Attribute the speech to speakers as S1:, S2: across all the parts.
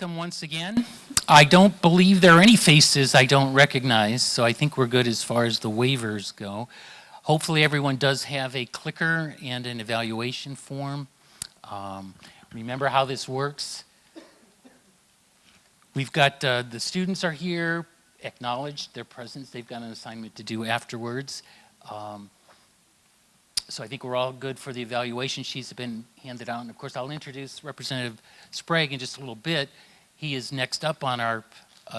S1: welcome once again. I don't believe there are any faces I don't recognize, so I think we're good as far as the waivers go. Hopefully everyone does have a clicker and an evaluation form. Remember how this works. We've got the students are here, acknowledged their presence. They've got an assignment to do afterwards. So I think we're all good for the evaluation sheets have been handed out. And of course, I'll introduce Representative Sprague in just a little bit. He is next up on our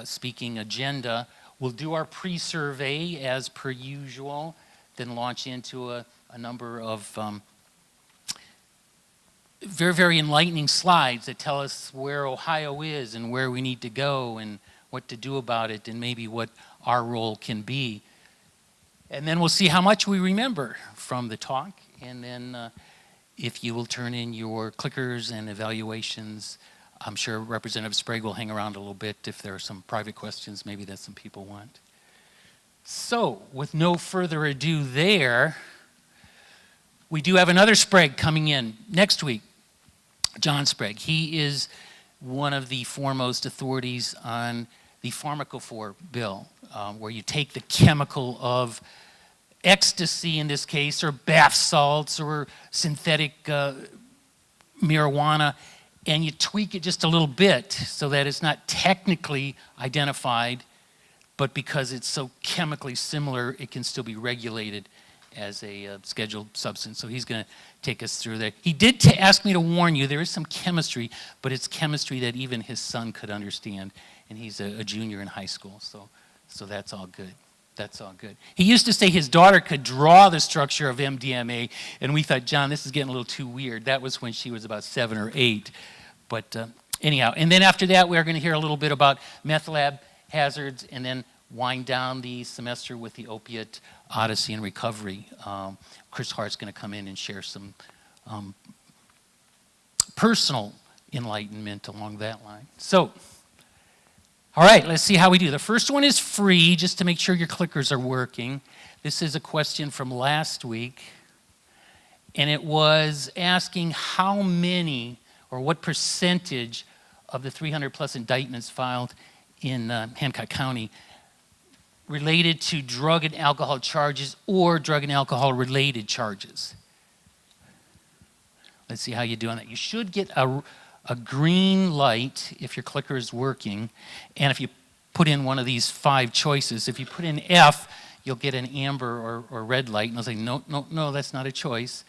S1: speaking agenda. We'll do our pre-survey as per usual, then launch into a number of very, very enlightening slides that tell us where Ohio is and where we need to go and what to do about it and maybe what our role can be. And then we'll see how much we remember from the talk. And then if you will turn in your clickers and evaluations, I'm sure Representative Sprague will hang around a little bit if there are some private questions maybe that some people want. So with no further ado there, we do have another Sprague coming in next week, John Sprague. He is one of the foremost authorities on the pharmacophore bill, where you take the chemical of ecstasy in this case, or bath salts, or synthetic marijuana, and you tweak it just a little bit so that it's not technically identified, but because it's so chemically similar, it can still be regulated as a scheduled substance. So he's going to take us through that. He did ask me to warn you, there is some chemistry, but it's chemistry that even his son could understand, and he's a junior in high school, so that's all good. That's all good. He used to say his daughter could draw the structure of MDMA, and we thought, John, this is getting a little too weird. That was when she was about 7 or 8. But anyhow, and then after that, we're going to hear a little bit about meth lab hazards, and then wind down the semester with the opiate Odyssey and recovery. Chris Hart's going to come in and share some personal enlightenment along that line. So, all right, let's see how we do. The first one is free, just to make sure your clickers are working. This is a question from last week, and it was asking how many or what percentage of the 300 plus indictments filed in Hancock County related to drug and alcohol charges or drug and alcohol related charges. Let's see how you do on that. You should get a green light if your clicker is working, and if you put in one of these 5 choices, if you put in F, you'll get an amber or red light, and they'll say, no, that's not a choice.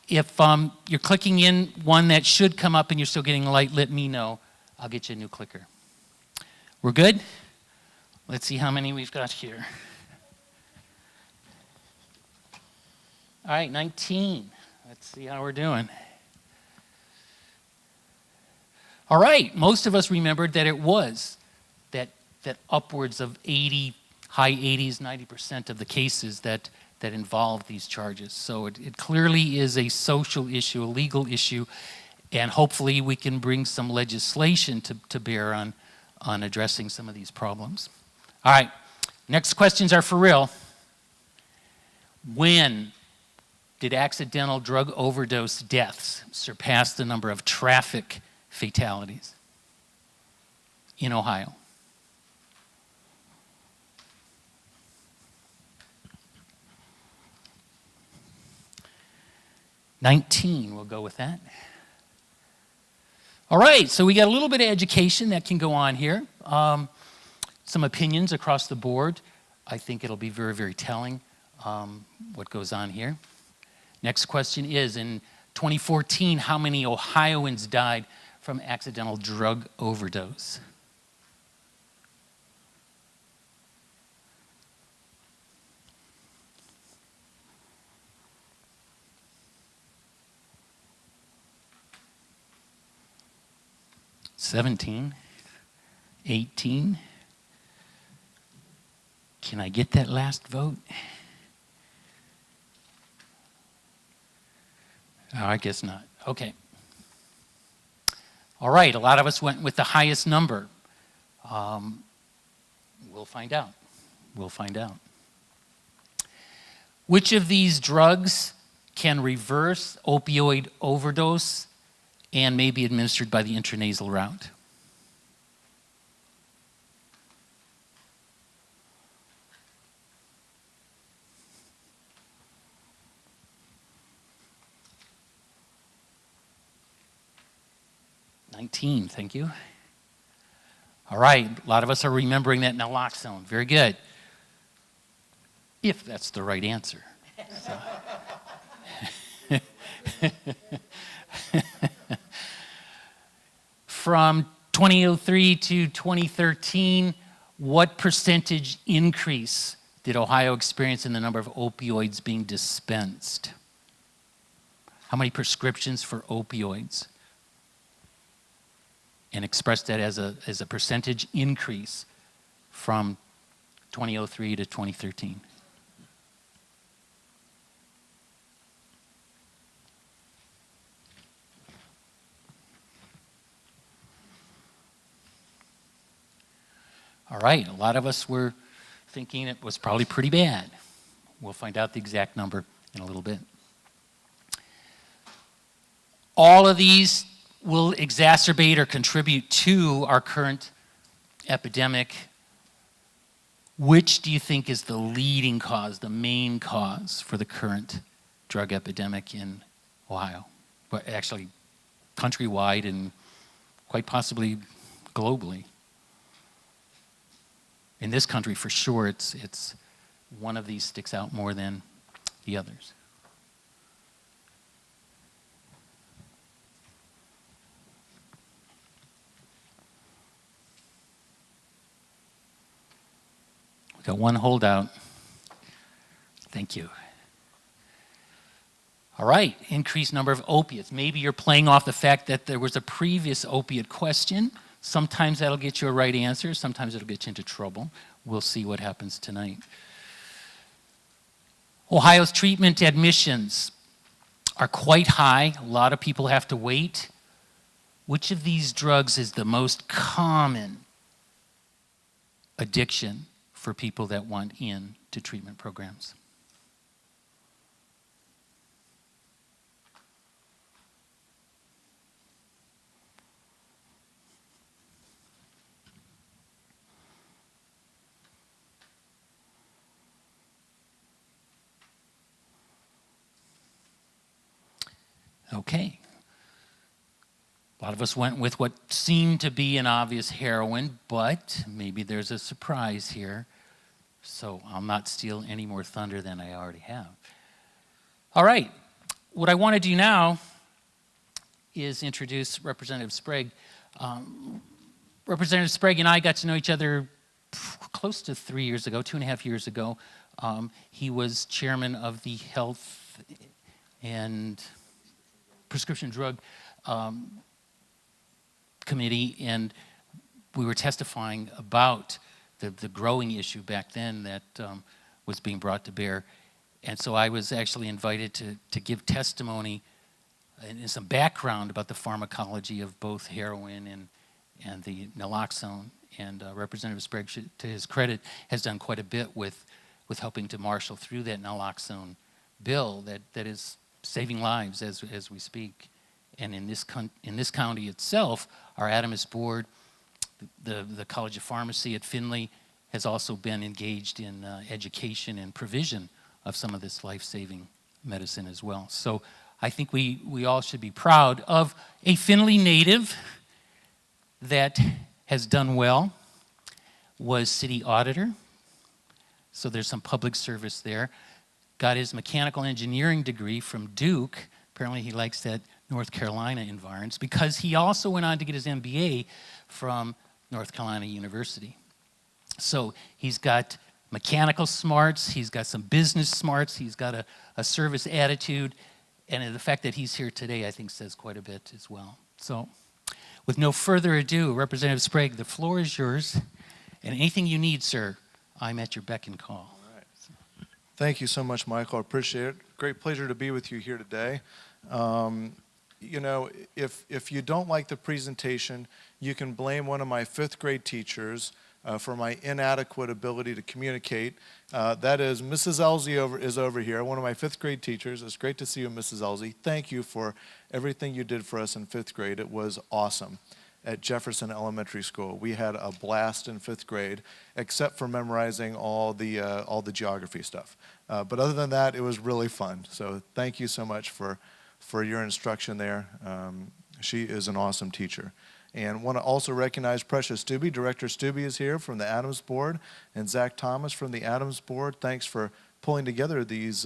S1: If you're clicking in one that should come up and you're still getting a light, let me know. I'll get you a new clicker. We're good? Let's see how many we've got here. All right, 19. Let's see how we're doing. All right, most of us remembered that it was that upwards of 80, high 80s, 90% of the cases that involve these charges. So it clearly is a social issue, a legal issue, and hopefully we can bring some legislation to bear on addressing some of these problems. All right, next questions are for real. When did accidental drug overdose deaths surpass the number of traffic fatalities in Ohio? $19, we'll go with that. All right, so we got a little bit of education that can go on here. Some opinions across the board. I think it'll be very, very telling what goes on here. Next question is, in 2014, how many Ohioans died from accidental drug overdose? $17, $18. Can I get that last vote? Oh, I guess not. Okay. All right, a lot of us went with the highest number. We'll find out. We'll find out. Which of these drugs can reverse opioid overdose and may be administered by the intranasal route? 19, thank you. All right, a lot of us are remembering that naloxone. Very good. If that's the right answer. So. From 2003 to 2013, what percentage increase did Ohio experience in the number of opioids being dispensed? How many prescriptions for opioids? And express that as a percentage increase from 2003 to 2013. All right, a lot of us were thinking it was probably pretty bad. We'll find out the exact number in a little bit. All of these will exacerbate or contribute to our current epidemic. Which do you think is the leading cause, the main cause for the current drug epidemic in Ohio? But actually, countrywide and quite possibly globally. In this country, for sure, it's one of these sticks out more than the others. We got one holdout. Thank you. All right, increased number of opiates. Maybe you're playing off the fact that there was a previous opiate question. Sometimes that'll get you a right answer. Sometimes it'll get you into trouble. We'll see what happens tonight. Ohio's treatment admissions are quite high. A lot of people have to wait. Which of these drugs is the most common addiction for people that want in to treatment programs? Okay. A lot of us went with what seemed to be an obvious heroin, but maybe there's a surprise here. So I'll not steal any more thunder than I already have. All right. What I want to do now is introduce Representative Sprague. Representative Sprague and I got to know each other close to 3 years ago, 2.5 years ago. He was chairman of the Health and Prescription Drug Committee, and we were testifying about the growing issue back then that was being brought to bear. And so I was actually invited to give testimony and some background about the pharmacology of both heroin and the naloxone. And Representative Sprague, to his credit, has done quite a bit with helping to marshal through that naloxone bill that is saving lives as we speak. And in this county itself, our Adamus board, the College of Pharmacy at Findlay, has also been engaged in education and provision of some of this life-saving medicine as well. So I think we all should be proud of a Findlay native that has done well, was city auditor, so there's some public service there. Got his mechanical engineering degree from Duke. Apparently he likes that North Carolina environs, because he also went on to get his MBA from North Carolina University. So he's got mechanical smarts, he's got some business smarts, he's got a service attitude, and the fact that he's here today, I think, says quite a bit as well. So with no further ado, Representative Sprague, the floor is yours, and anything you need, sir, I'm at your beck and call.
S2: All right. Thank you so much, Michael. I appreciate it. Great pleasure to be with you here today. You know, if you don't like the presentation, you can blame one of my 5th grade teachers for my inadequate ability to communicate. That is Mrs. Elsie is over here, one of my 5th grade teachers. It's great to see you, Mrs. Elsie. Thank you for everything you did for us in 5th grade. It was awesome at Jefferson Elementary School. We had a blast in 5th grade, except for memorizing all the geography stuff. But other than that, it was really fun. So thank you so much for your instruction there. She is an awesome teacher. And want to also recognize Precious Stubbe. Director Stubbe is here from the Adams Board, and Zach Thomas from the Adams Board. Thanks for pulling together these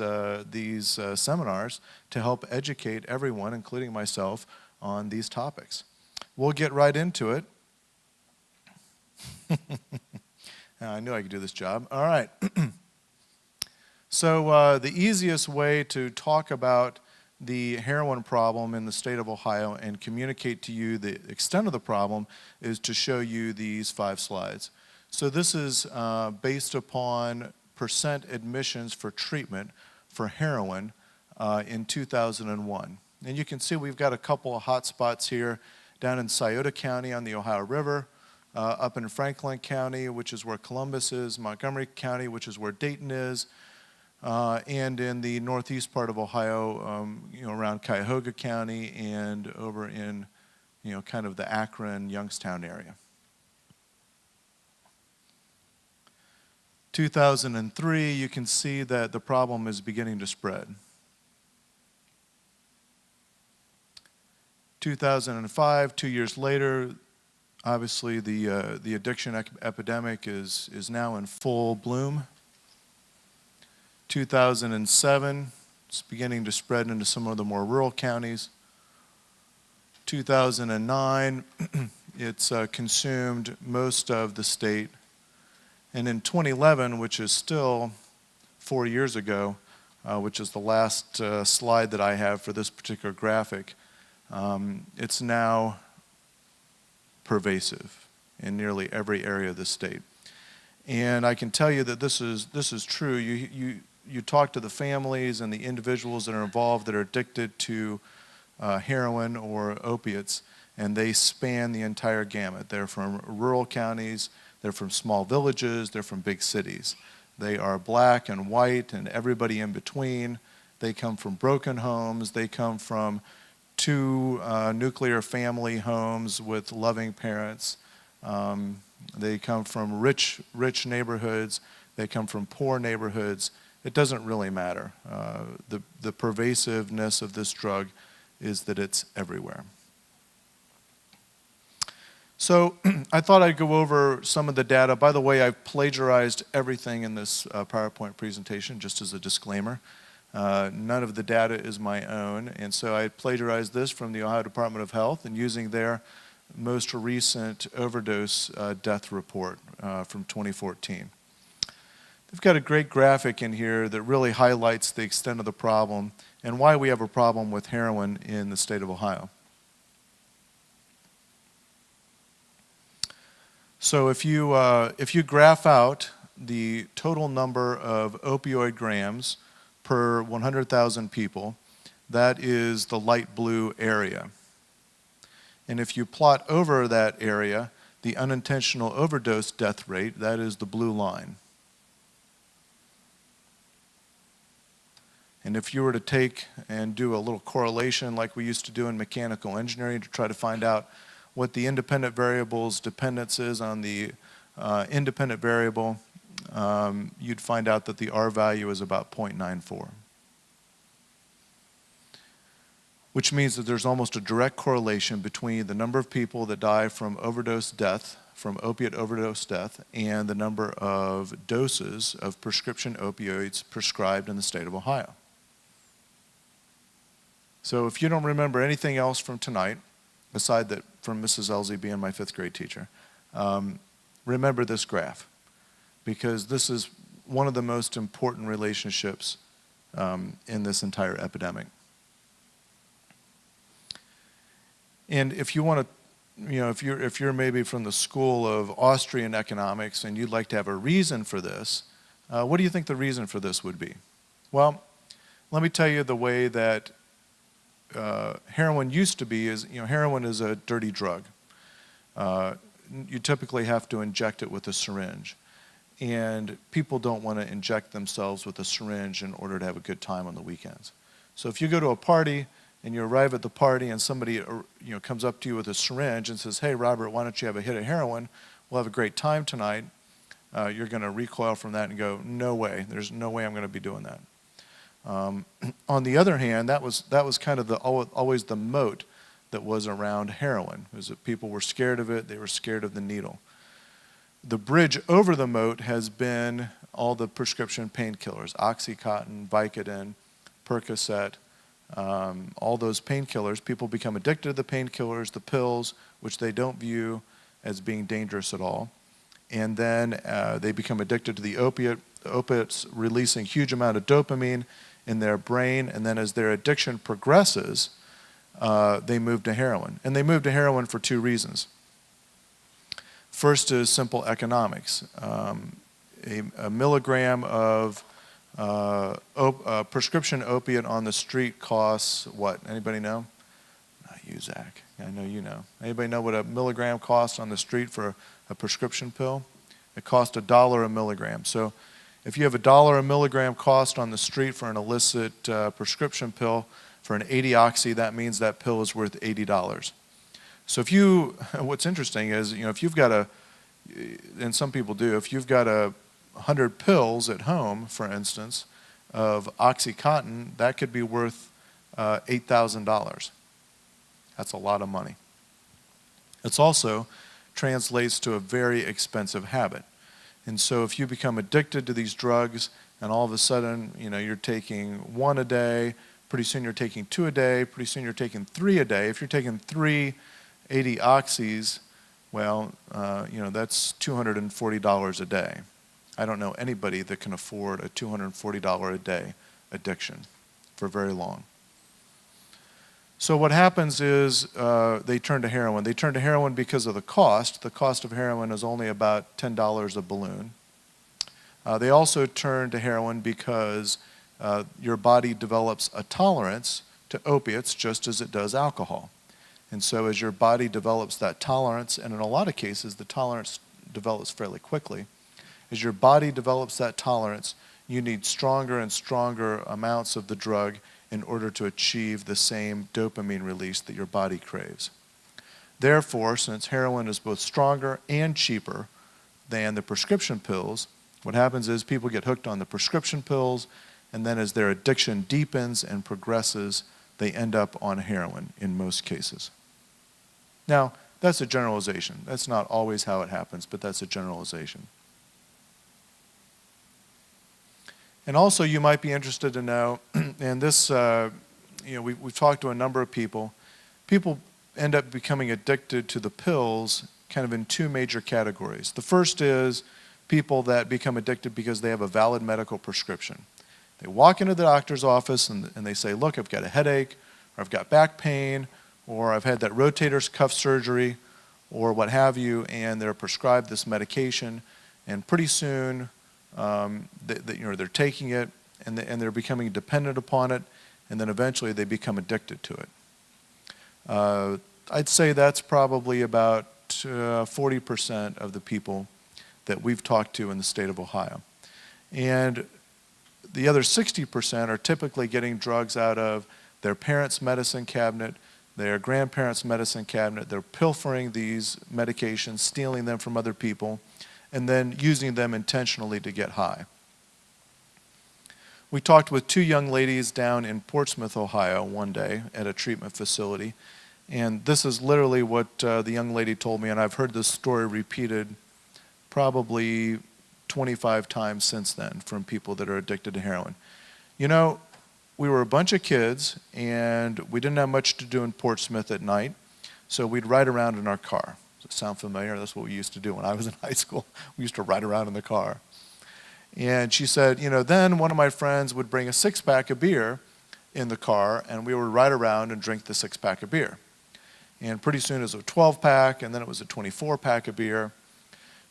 S2: seminars to help educate everyone, including myself, on these topics. We'll get right into it. I knew I could do this job. All right. So the easiest way to talk about the heroin problem in the state of Ohio and communicate to you the extent of the problem is to show you these 5 slides. So this is based upon percent admissions for treatment for heroin in 2001. And you can see we've got a couple of hot spots here down in Scioto County on the Ohio River, up in Franklin County, which is where Columbus is, Montgomery County, which is where Dayton is, and in the northeast part of Ohio, around Cuyahoga County and over in, kind of the Akron, Youngstown area. 2003, you can see that the problem is beginning to spread. 2005, 2 years later, obviously the addiction epidemic is now in full bloom. 2007, it's beginning to spread into some of the more rural counties. 2009, it's consumed most of the state. And in 2011, which is still 4 years ago, which is the last slide that I have for this particular graphic, it's now pervasive in nearly every area of the state. And I can tell you that this is true. You talk to the families and the individuals that are involved that are addicted to heroin or opiates, and they span the entire gamut. They're from rural counties, they're from small villages, they're from big cities. They are black and white and everybody in between. They come from broken homes, they come from 2 nuclear family homes with loving parents. They come from rich neighborhoods. They come from poor neighborhoods. It doesn't really matter. The pervasiveness of this drug is that it's everywhere. So I thought I'd go over some of the data. By the way, I've plagiarized everything in this PowerPoint presentation, just as a disclaimer. None of the data is my own, and so I plagiarized this from the Ohio Department of Health and using their most recent overdose death report from 2014. They've got a great graphic in here that really highlights the extent of the problem and why we have a problem with heroin in the state of Ohio. So if you graph out the total number of opioid grams per 100,000 people, that is the light blue area. And if you plot over that area the unintentional overdose death rate, that is the blue line. And if you were to take and do a little correlation like we used to do in mechanical engineering to try to find out what the independent variable's dependence is on the independent variable, you'd find out that the R value is about 0.94. Which means that there's almost a direct correlation between the number of people that die from overdose death, from opiate overdose death, and the number of doses of prescription opioids prescribed in the state of Ohio. So if you don't remember anything else from tonight, aside that from Mrs. Elsie being my 5th grade teacher, remember this graph, because this is one of the most important relationships in this entire epidemic. And if you want to, if you're maybe from the school of Austrian economics and you'd like to have a reason for this, what do you think the reason for this would be? Well, let me tell you the way that heroin used to be is, heroin is a dirty drug. You typically have to inject it with a syringe. And people don't want to inject themselves with a syringe in order to have a good time on the weekends. So if you go to a party and you arrive at the party and somebody comes up to you with a syringe and says, "Hey, Robert, why don't you have a hit of heroin? We'll have a great time tonight." You're going to recoil from that and go, "No way. There's no way I'm going to be doing that." On the other hand, that was kind of always the moat that was around heroin. It was that people were scared of it, they were scared of the needle. The bridge over the moat has been all the prescription painkillers, Oxycontin, Vicodin, Percocet, all those painkillers. People become addicted to the painkillers, the pills, which they don't view as being dangerous at all. And then they become addicted to the opiates releasing huge amount of dopamine in their brain, and then as their addiction progresses, they move to heroin. And they move to heroin for two reasons. First is simple economics. A milligram of prescription opiate on the street costs what? Anybody know? Not you, Zach. I know you know. Anybody know what a milligram costs on the street for a prescription pill? It costs $1 a milligram. So if you have $1 a milligram cost on the street for an illicit prescription pill for an 80-oxy, that means that pill is worth $80. So if you, what's interesting is, if you've got and some people do, if you've got 100 pills at home, for instance, of Oxycontin, that could be worth $8,000. That's a lot of money. It also translates to a very expensive habit. And so if you become addicted to these drugs and all of a sudden, you're taking 1 a day, pretty soon you're taking 2 a day, pretty soon you're taking 3 a day. If you're taking 3 80 oxys, well, that's $240 a day. I don't know anybody that can afford a $240 a day addiction for very long. So what happens is they turn to heroin. They turn to heroin because of the cost. The cost of heroin is only about $10 a balloon. They also turn to heroin because your body develops a tolerance to opiates just as it does alcohol. And so as your body develops that tolerance, and in a lot of cases the tolerance develops fairly quickly, as your body develops that tolerance, you need stronger and stronger amounts of the drug in order to achieve the same dopamine release that your body craves. Therefore, since heroin is both stronger and cheaper than the prescription pills, what happens is people get hooked on the prescription pills, and then as their addiction deepens and progresses, they end up on heroin in most cases. Now, that's a generalization. That's not always how it happens, but that's a generalization. And also you might be interested to know, and this, we've talked to a number of people. People end up becoming addicted to the pills kind of in two major categories. The first is people that become addicted because they have a valid medical prescription. They walk into the doctor's office and they say, look, I've got a headache, or I've got back pain, or I've had that rotator cuff surgery, or what have you, and they're prescribed this medication, and pretty soon they're taking it, and they're becoming dependent upon it, and then eventually they become addicted to it. I'd say that's probably about 40% of the people that we've talked to in the state of Ohio. And the other 60% are typically getting drugs out of their parents' medicine cabinet, their grandparents' medicine cabinet. They're pilfering these medications, stealing them from other people, and then using them intentionally to get high. We talked with 2 young ladies down in Portsmouth, Ohio one day at a treatment facility, and this is literally what the young lady told me, and I've heard this story repeated probably 25 times since then from people that are addicted to heroin. We were a bunch of kids, and we didn't have much to do in Portsmouth at night, so we'd ride around in our car. Does it sound familiar? That's what we used to do when I was in high school. We used to ride around in the car. And she said, then one of my friends would bring a 6-pack of beer in the car, and we would ride around and drink the 6-pack of beer. And pretty soon it was a 12-pack, and then it was a 24-pack of beer.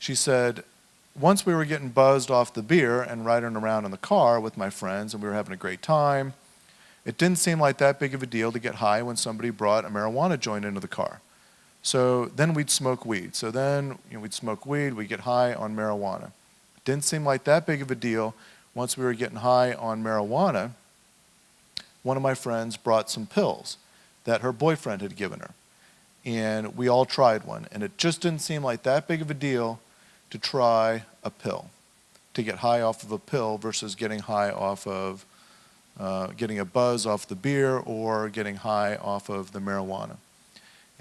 S2: She said, once we were getting buzzed off the beer and riding around in the car with my friends, and we were having a great time, it didn't seem like that big of a deal to get high when somebody brought a marijuana joint into the car. So then we'd smoke weed. So then we'd smoke weed, we'd get high on marijuana. It didn't seem like that big of a deal. Once we were getting high on marijuana, one of my friends brought some pills that her boyfriend had given her. And we all tried one. And it just didn't seem like that big of a deal to try a pill, to get high off of a pill versus getting high off of, getting a buzz off the beer or getting high off of the marijuana.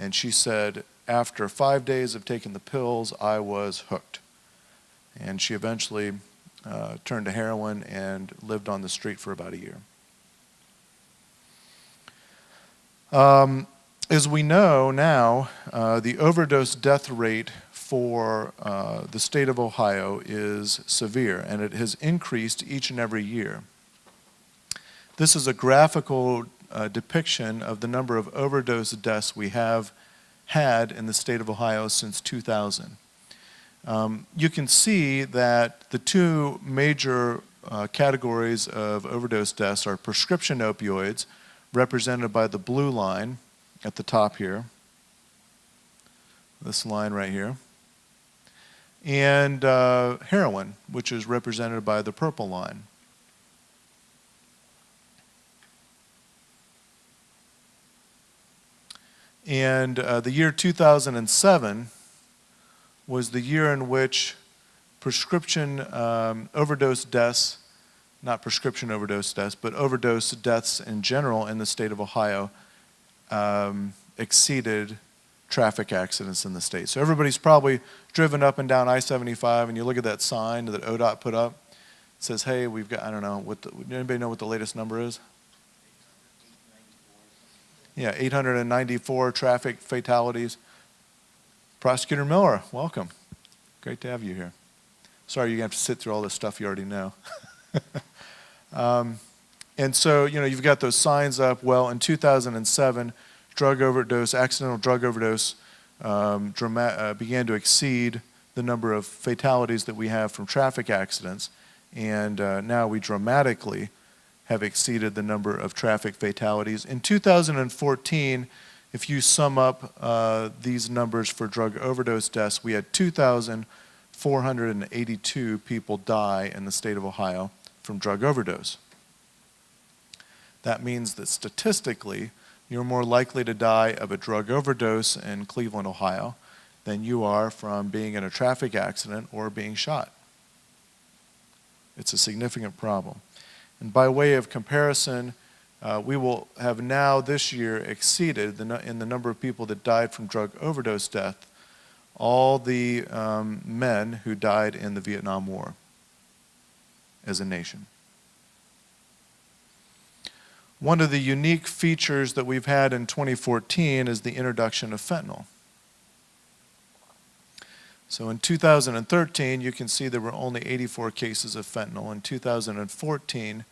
S2: And she said, after 5 days of taking the pills, I was hooked. And she eventually turned to heroin and lived on the street for about a year. As we know now, the overdose death rate for the state of Ohio is severe, and it has increased each and every year. This is a graphical depiction of the number of overdose deaths we have had in the state of Ohio since 2000. You can see that the two major categories of overdose deaths are prescription opioids, represented by the blue line at the top here, this line right here, and heroin, which is represented by the purple line. And the year 2007 was the year in which prescription overdose deaths, not prescription overdose deaths, but overdose deaths in general in the state of Ohio exceeded traffic accidents in the state. So everybody's probably driven up and down I-75, and you look at that sign that ODOT put up. It says, hey, we've got, I don't know, anybody know what the latest number is? Yeah, 894 traffic fatalities. Prosecutor Miller, welcome. Great to have you here. Sorry you're going to have to sit through all this stuff you already know. And so, you've got those signs up. Well, in 2007, accidental drug overdose began to exceed the number of fatalities that we have from traffic accidents. And now we dramatically have exceeded the number of traffic fatalities. In 2014, if you sum up these numbers for drug overdose deaths, we had 2,482 people die in the state of Ohio from drug overdose. That means that statistically, you're more likely to die of a drug overdose in Cleveland, Ohio, than you are from being in a traffic accident or being shot. It's a significant problem. And by way of comparison, we will have now this year exceeded in the number of people that died from drug overdose death all the men who died in the Vietnam War as a nation. One of the unique features that we've had in 2014 is the introduction of fentanyl. So in 2013, you can see there were only 84 cases of fentanyl. In 2014,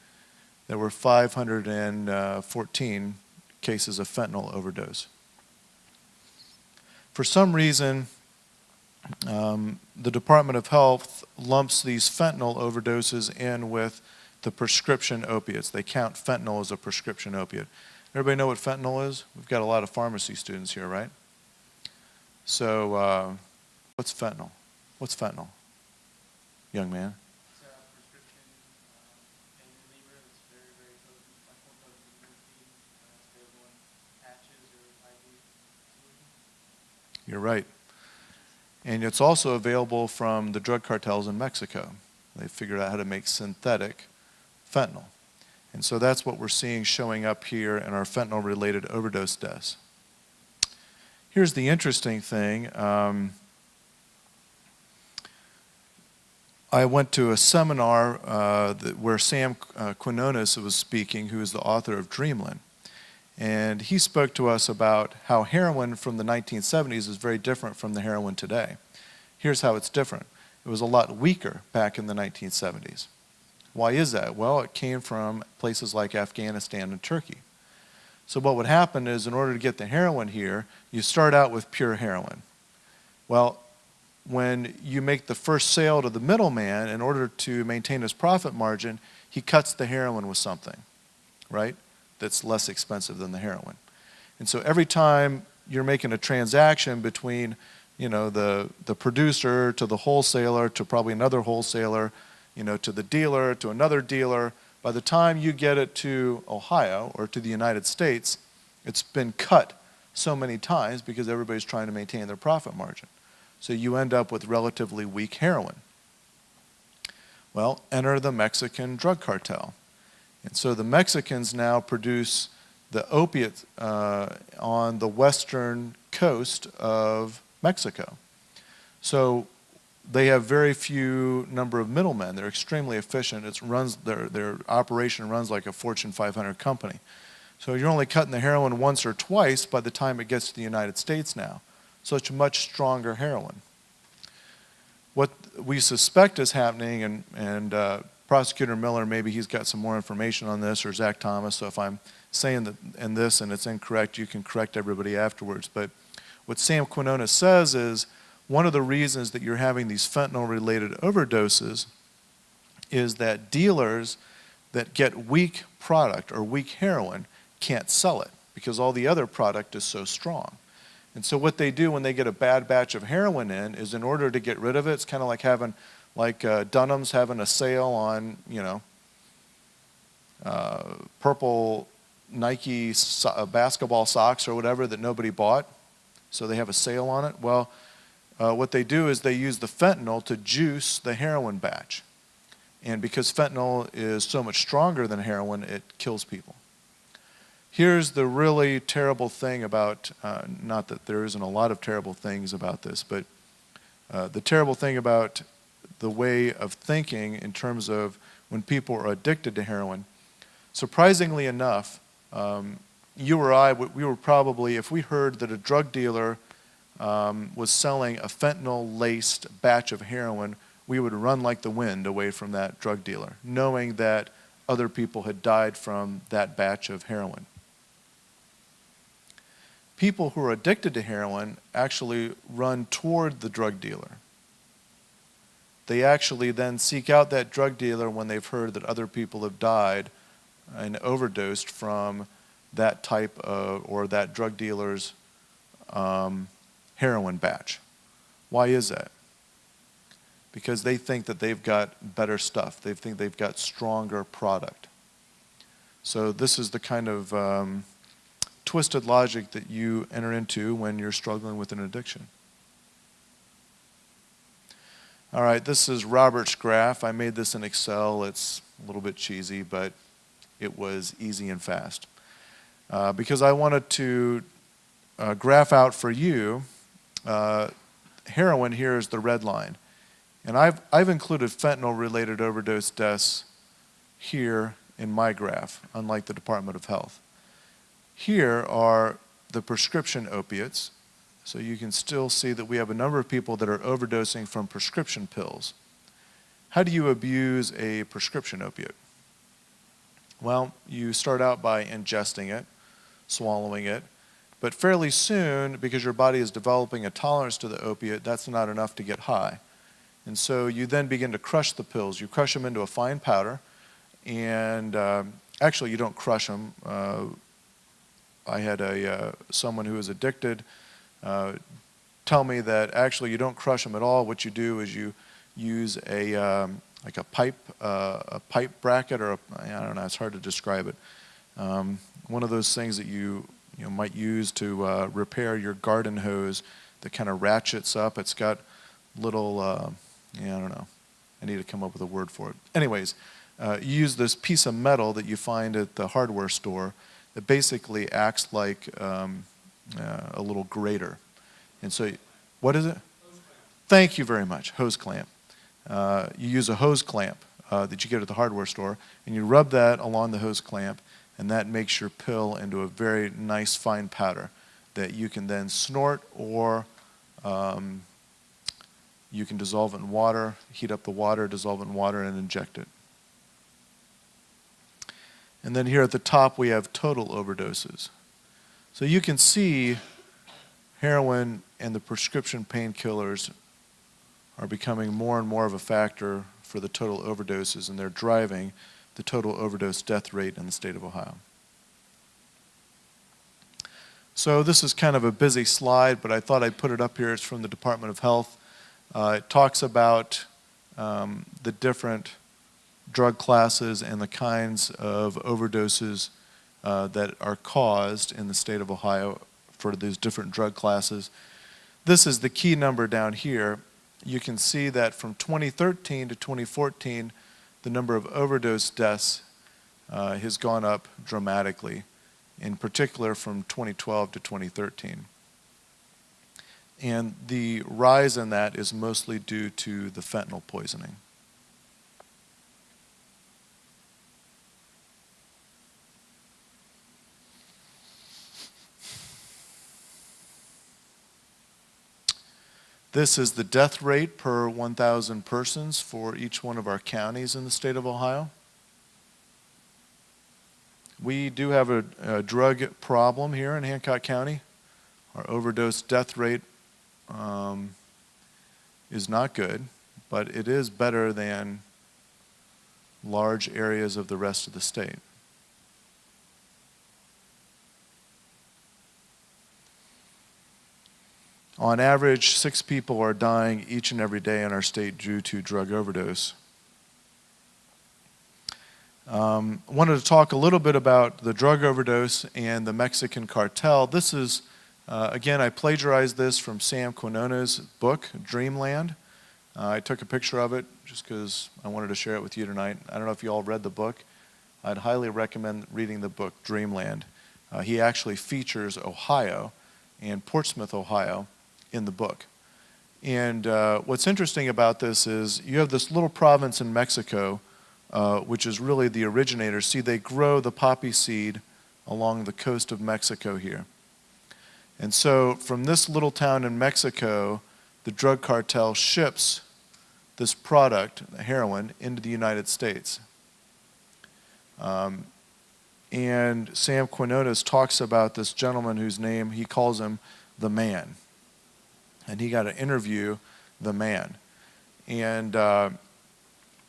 S2: there were 514 cases of fentanyl overdose. For some reason, the Department of Health lumps these fentanyl overdoses in with the prescription opiates. They count fentanyl as a prescription opiate. Everybody know what fentanyl is? We've got a lot of pharmacy students here, right? So, what's fentanyl? What's fentanyl, young man?
S1: It's a prescription pain reliever that's very, very potent, much more potent than morphine. It's available in patches or IV solution.
S2: You're right. And it's also available from the drug cartels in Mexico. They figured out how to make synthetic fentanyl. And so that's what we're seeing showing up here in our fentanyl-related overdose deaths. Here's the interesting thing. I went to a seminar where Sam Quinones was speaking, who is the author of Dreamland. And he spoke to us about how heroin from the 1970s is very different from the heroin today. Here's how it's different. It was a lot weaker back in the 1970s. Why is that? Well, it came from places like Afghanistan and Turkey. So what would happen is, in order to get the heroin here, you start out with pure heroin. Well, when you make the first sale to the middleman, in order to maintain his profit margin, he cuts the heroin with something, right? That's less expensive than the heroin. And so every time you're making a transaction between, the producer to the wholesaler to probably another wholesaler, to the dealer to another dealer, by the time you get it to Ohio or to the United States, it's been cut so many times because everybody's trying to maintain their profit margin. So you end up with relatively weak heroin. Well, enter the Mexican drug cartel. And so the Mexicans now produce the opiate on the western coast of Mexico. So they have very few number of middlemen. They're extremely efficient. Their operation runs like a Fortune 500 company. So you're only cutting the heroin once or twice by the time it gets to the United States now. So it's much stronger heroin. What we suspect is happening, and Prosecutor Miller, maybe he's got some more information on this, or Zach Thomas, so if I'm saying that in this and it's incorrect, you can correct everybody afterwards. But what Sam Quinona says is one of the reasons that you're having these fentanyl-related overdoses is that dealers that get weak product or weak heroin can't sell it because all the other product is so strong. And so what they do when they get a bad batch of heroin in order to get rid of it, it's kind of like having, Dunham's having a sale on, purple Nike basketball socks or whatever that nobody bought. So they have a sale on it. Well, what they do is they use the fentanyl to juice the heroin batch. And because fentanyl is so much stronger than heroin, it kills people. Here's the really terrible thing about, not that there isn't a lot of terrible things about this, but the terrible thing about the way of thinking in terms of when people are addicted to heroin, surprisingly enough, you or I, we were probably, if we heard that a drug dealer was selling a fentanyl-laced batch of heroin, we would run like the wind away from that drug dealer, knowing that other people had died from that batch of heroin. People who are addicted to heroin actually run toward the drug dealer. They actually then seek out that drug dealer when they've heard that other people have died and overdosed from that type of, or that drug dealer's heroin batch. Why is that? Because they think that they've got better stuff. They think they've got stronger product. So this is the kind of twisted logic that you enter into when you're struggling with an addiction. All right, this is Robert's graph. I made this in Excel. It's a little bit cheesy, but it was easy and fast. Because I wanted to graph out for you, heroin here is the red line. And I've included fentanyl-related overdose deaths here in my graph, unlike the Department of Health. Here are the prescription opiates. So you can still see that we have a number of people that are overdosing from prescription pills. How do you abuse a prescription opiate? Well, you start out by ingesting it, swallowing it, but fairly soon, because your body is developing a tolerance to the opiate, that's not enough to get high. And so you then begin to crush the pills. You crush them into a fine powder, and actually you don't crush them. I had someone who was addicted tell me that actually you don't crush them at all. What you do is you use like a pipe bracket, or I don't know, it's hard to describe it. One of those things that you might use to repair your garden hose that kind of ratchets up. It's got little, I don't know. I need to come up with a word for it. Anyways, you use this piece of metal that you find at the hardware store that basically acts like a little grater. And so, what is it? Thank you very much, hose clamp. You use a hose clamp that you get at the hardware store, and you rub that along the hose clamp, and that makes your pill into a very nice fine powder that you can then snort, or you can dissolve it in water, heat up the water, dissolve it in water, and inject it. And then here at the top we have total overdoses. So you can see heroin and the prescription painkillers are becoming more and more of a factor for the total overdoses, and they're driving the total overdose death rate in the state of Ohio. So this is kind of a busy slide, but I thought I'd put it up here. It's from the Department of Health. It talks about the different drug classes and the kinds of overdoses that are caused in the state of Ohio for these different drug classes. This is the key number down here. You can see that from 2013 to 2014, the number of overdose deaths has gone up dramatically, in particular from 2012 to 2013. And the rise in that is mostly due to the fentanyl poisoning. This is the death rate per 1,000 persons for each one of our counties in the state of Ohio. We do have a drug problem here in Hancock County. Our overdose death rate is not good, but it is better than large areas of the rest of the state. On average, 6 people are dying each and every day in our state due to drug overdose. I wanted to talk a little bit about the drug overdose and the Mexican cartel. This is, again, I plagiarized this from Sam Quinones' book, Dreamland. I took a picture of it just because I wanted to share it with you tonight. I don't know if you all read the book. I'd highly recommend reading the book, Dreamland. He actually features Ohio and Portsmouth, Ohio, in the book. And what's interesting about this is you have this little province in Mexico, which is really the originator. See, they grow the poppy seed along the coast of Mexico here. And so from this little town in Mexico, the drug cartel ships this product, heroin, into the United States. And Sam Quinones talks about this gentleman whose name, he calls him the Man. And he got to interview the Man. And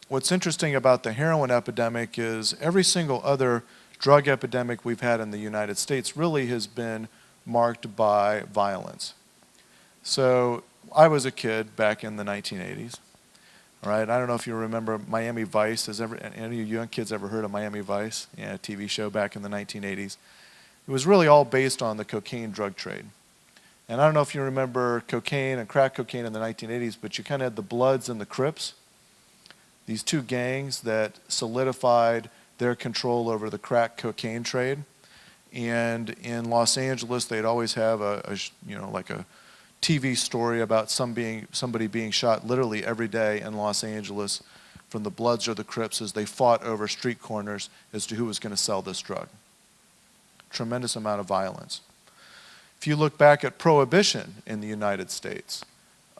S2: what's interesting about the heroin epidemic is every single other drug epidemic we've had in the United States really has been marked by violence. So I was a kid back in the 1980s. All right, I don't know if you remember Miami Vice. Has any of you young kids ever heard of Miami Vice? Yeah, a TV show back in the 1980s. It was really all based on the cocaine drug trade. And I don't know if you remember cocaine and crack cocaine in the 1980s, but you kind of had the Bloods and the Crips, these two gangs that solidified their control over the crack cocaine trade. And in Los Angeles, they'd always have like a TV story about somebody being shot literally every day in Los Angeles from the Bloods or the Crips as they fought over street corners as to who was going to sell this drug. Tremendous amount of violence. If you look back at Prohibition in the United States,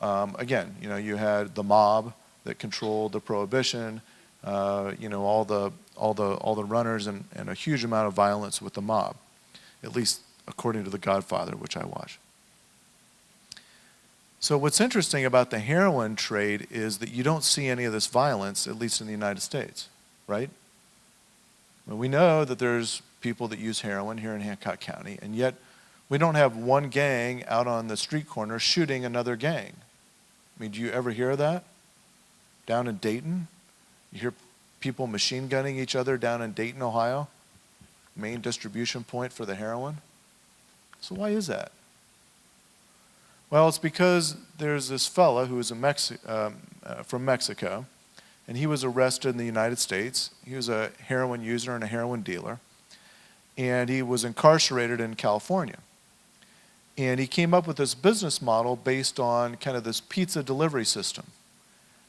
S2: again, you had the mob that controlled the Prohibition, all the runners and a huge amount of violence with the mob, at least according to The Godfather, which I watched. So what's interesting about the heroin trade is that you don't see any of this violence, at least in the United States, right? Well, we know that there's people that use heroin here in Hancock County, and yet we don't have one gang out on the street corner shooting another gang. I mean, do you ever hear that? Down in Dayton? You hear people machine gunning each other down in Dayton, Ohio? Main distribution point for the heroin? So why is that? Well, it's because there's this fella who is from Mexico, and he was arrested in the United States. He was a heroin user and a heroin dealer, and he was incarcerated in California. And he came up with this business model based on kind of this pizza delivery system,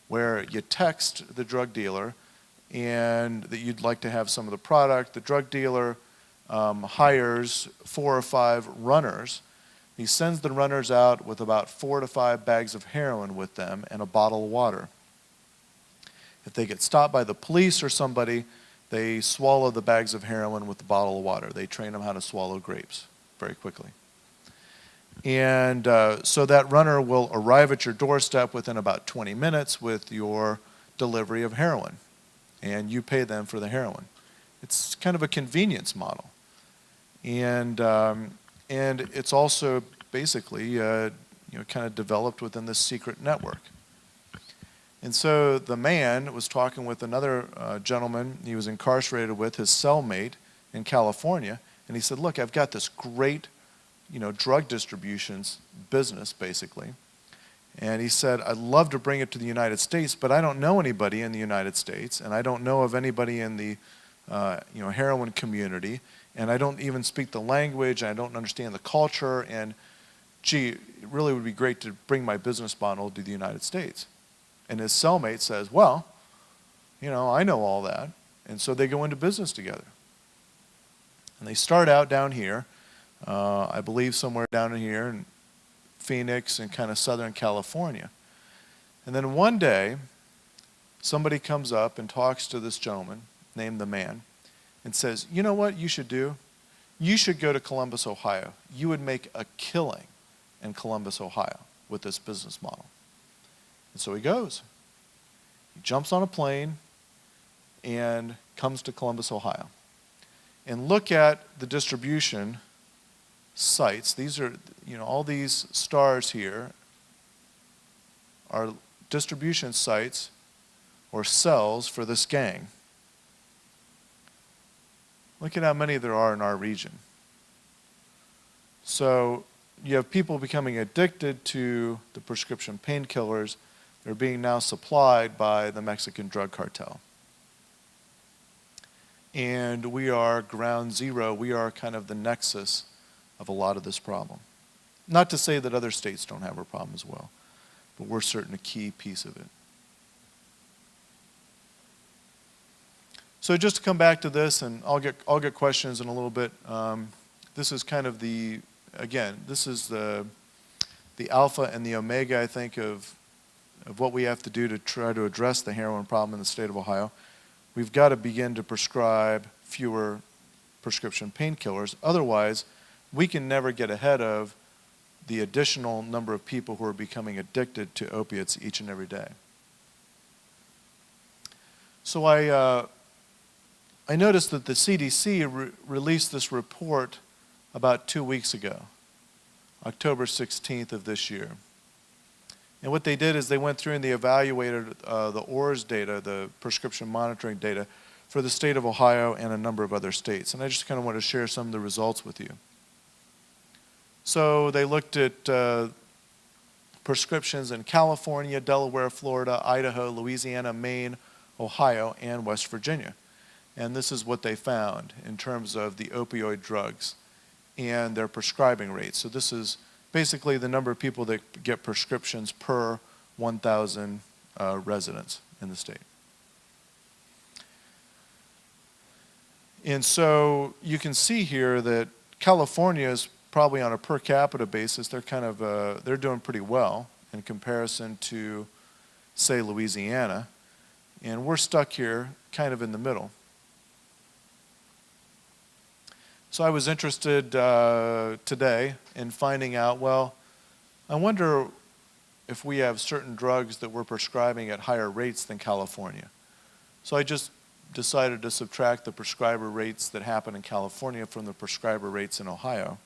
S2: where you text the drug dealer and that you'd like to have some of the product. The drug dealer hires 4 or 5 runners. He sends the runners out with about 4 to 5 bags of heroin with them and a bottle of water. If they get stopped by the police or somebody, they swallow the bags of heroin with the bottle of water. They train them how to swallow grapes very quickly. And so that runner will arrive at your doorstep within about 20 minutes with your delivery of heroin, and you pay them for the heroin. It's kind of a convenience model. And it's also basically kind of developed within this secret network. And so the Man was talking with another gentleman he was incarcerated with, his cellmate in California, and he said, look, I've got this great drug distributions business, basically. And he said, I'd love to bring it to the United States, but I don't know anybody in the United States, and I don't know of anybody in the heroin community, and I don't even speak the language, and I don't understand the culture, and gee, it really would be great to bring my business model to the United States. And his cellmate says, well, I know all that. And so they go into business together. And they start out down here, I believe somewhere down in here in Phoenix and kind of Southern California. And then one day, somebody comes up and talks to this gentleman, named the man, and says, you know what you should do? You should go to Columbus, Ohio. You would make a killing in Columbus, Ohio with this business model. And so he goes. He jumps on a plane and comes to Columbus, Ohio. And look at the distribution sites. These are, all these stars here are distribution sites or cells for this gang. Look at how many there are in our region. So you have people becoming addicted to the prescription painkillers. They're being now supplied by the Mexican drug cartel. And we are ground zero. We are kind of the nexus of a lot of this problem. Not to say that other states don't have a problem as well, but we're certainly a key piece of it. So just to come back to this, and I'll get questions in a little bit. This is kind of this is the alpha and the omega, I think, of what we have to do to try to address the heroin problem in the state of Ohio. We've got to begin to prescribe fewer prescription painkillers. Otherwise, we can never get ahead of the additional number of people who are becoming addicted to opiates each and every day. So I noticed that the CDC released this report about 2 weeks ago, October 16th of this year. And what they did is they went through and they evaluated the ORS data, the prescription monitoring data, for the state of Ohio and a number of other states. And I just kind of want to share some of the results with you. So they looked at prescriptions in California, Delaware, Florida, Idaho, Louisiana, Maine, Ohio, and West Virginia. And this is what they found in terms of the opioid drugs and their prescribing rates. So this is basically the number of people that get prescriptions per 1,000 residents in the state. And so you can see here that California is probably on a per capita basis, they're doing pretty well in comparison to, say, Louisiana. And we're stuck here kind of in the middle. So I was interested today in finding out, well, I wonder if we have certain drugs that we're prescribing at higher rates than California. So I just decided to subtract the prescriber rates that happen in California from the prescriber rates in Ohio.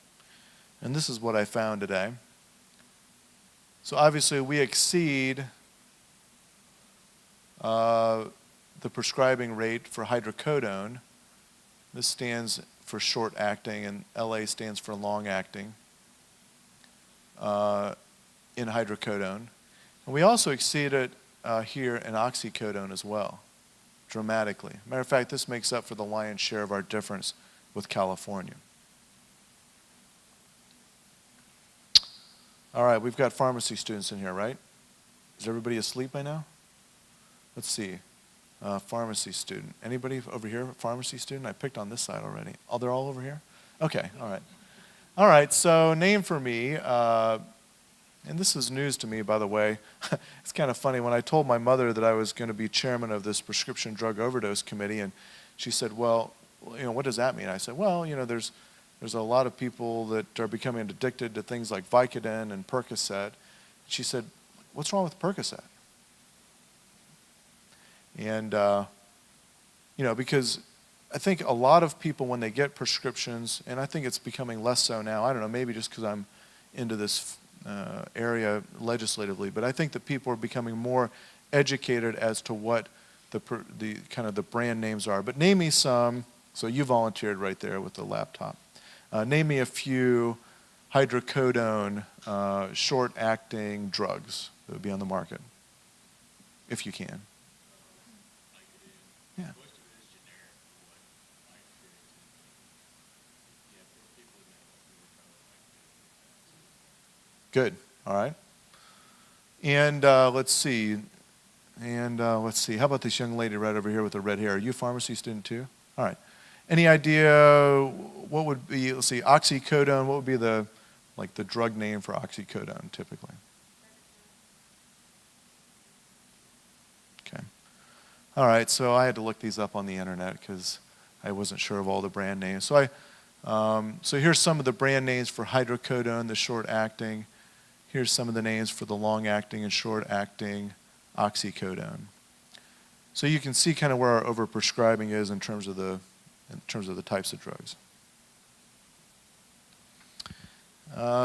S2: And this is what I found today. So obviously we exceed the prescribing rate for hydrocodone. This stands for short acting, and LA stands for long acting in hydrocodone. And we also exceed it here in oxycodone as well, dramatically. Matter of fact, this makes up for the lion's share of our difference with California. All right, we've got pharmacy students in here, right? Is everybody asleep by now? Let's see. Pharmacy student. Anybody over here, pharmacy student? I picked on this side already. Oh, they're all over here? Okay, all right. All right, so name for me, and this is news to me, by the way. It's kind of funny. When I told my mother that I was going to be chairman of this prescription drug overdose committee, and she said, well, what does that mean? I said, well, there's a lot of people that are becoming addicted to things like Vicodin and Percocet. She said, what's wrong with Percocet? And, because I think a lot of people, when they get prescriptions, and I think it's becoming less so now, I don't know, maybe just because I'm into this area legislatively, but I think that people are becoming more educated as to what the kind of the brand names are. But name me some, so you volunteered right there with the laptop. Name me a few hydrocodone short-acting drugs that would be on the market, if you can. Yeah. Good. All right. And let's see. Let's see. How about this young lady right over here with the red hair? Are you a pharmacy student too? All right. Any idea what would be, let's see, oxycodone, what would be the drug name for oxycodone typically? Okay. All right, so I had to look these up on the internet because I wasn't sure of all the brand names. So so here's some of the brand names for hydrocodone, the short-acting. Here's some of the names for the long-acting and short-acting oxycodone. So you can see kind of where our overprescribing is in terms of the types of drugs.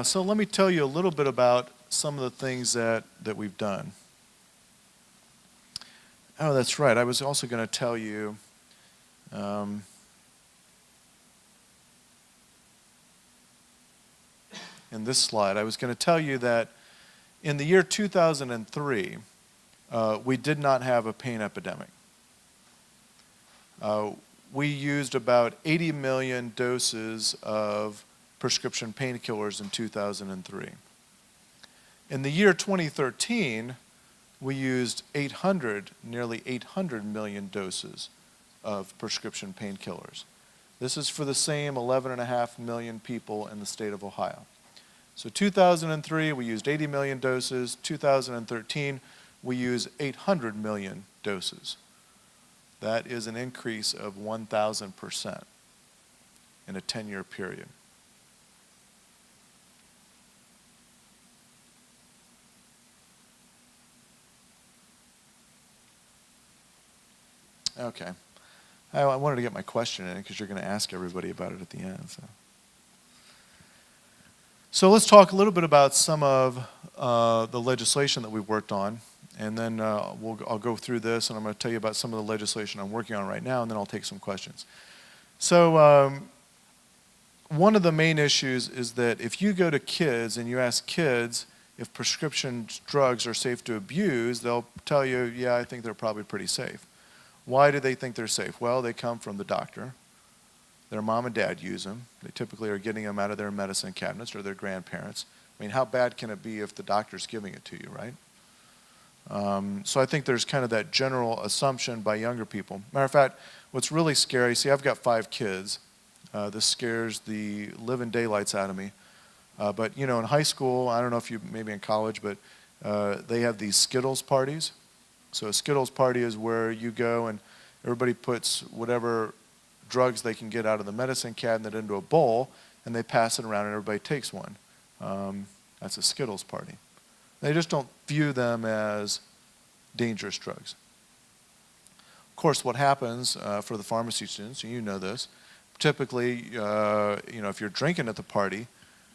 S2: So let me tell you a little bit about some of the things that we've done. Oh, that's right. I was also going to tell you in this slide, I was going to tell you that in the year 2003, we did not have a pain epidemic. We used about 80 million doses of prescription painkillers in 2003. In the year 2013, we used nearly 800 million doses of prescription painkillers. This is for the same 11.5 million people in the state of Ohio. So 2003, we used 80 million doses. 2013, we used 800 million doses. That is an increase of 1,000% in a 10-year period. Okay. I wanted to get my question in because you're going to ask everybody about it at the end. So let's talk a little bit about some of the legislation that we've worked on. And then I'll go through this, and I'm going to tell you about some of the legislation I'm working on right now, and then I'll take some questions. So one of the main issues is that if you go to kids and you ask kids if prescription drugs are safe to abuse, they'll tell you, yeah, I think they're probably pretty safe. Why do they think they're safe? Well, they come from the doctor. Their mom and dad use them. They typically are getting them out of their medicine cabinets or their grandparents. I mean, how bad can it be if the doctor's giving it to you, right? So I think there's kind of that general assumption by younger people. Matter of fact, what's really scary, see, I've got 5 kids. This scares the living daylights out of me. But, you know, in high school, I don't know if you, maybe in college, but they have these Skittles parties. So a Skittles party is where you go and everybody puts whatever drugs they can get out of the medicine cabinet into a bowl, and they pass it around and everybody takes one. That's a Skittles party. They just don't view them as dangerous drugs. Of course, what happens for the pharmacy students, and you know this, typically, you know, if you're drinking at the party,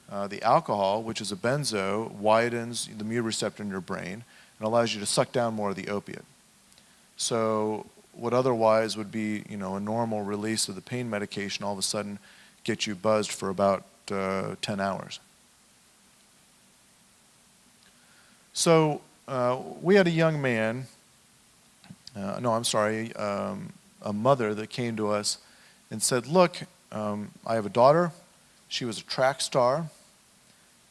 S2: the alcohol, which is a benzo, widens the mu receptor in your brain and allows you to suck down more of the opiate. So what otherwise would be, you know, a normal release of the pain medication all of a sudden gets you buzzed for about 10 hours. So we had a young man, a mother that came to us and said, look, I have a daughter. She was a track star.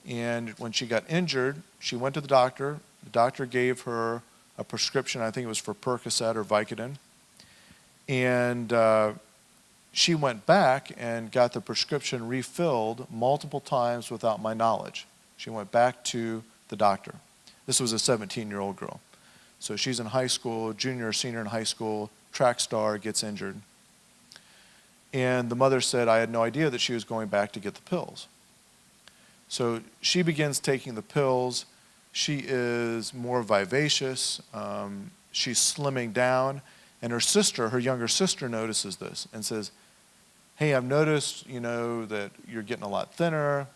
S2: And when she got injured, she went to the doctor. The doctor gave her a prescription, I think it was for Percocet or Vicodin. And she went back and got the prescription refilled multiple times without my knowledge. She went back to the doctor. This was a 17-year-old girl. So she's in high school, junior or senior in high school, track star, gets injured. And the mother said, I had no idea that she was going back to get the pills. So she begins taking the pills. She is more vivacious. She's slimming down. And her sister, her younger sister, notices this and says, hey, I've noticed, you know, that you're getting a lot thinner.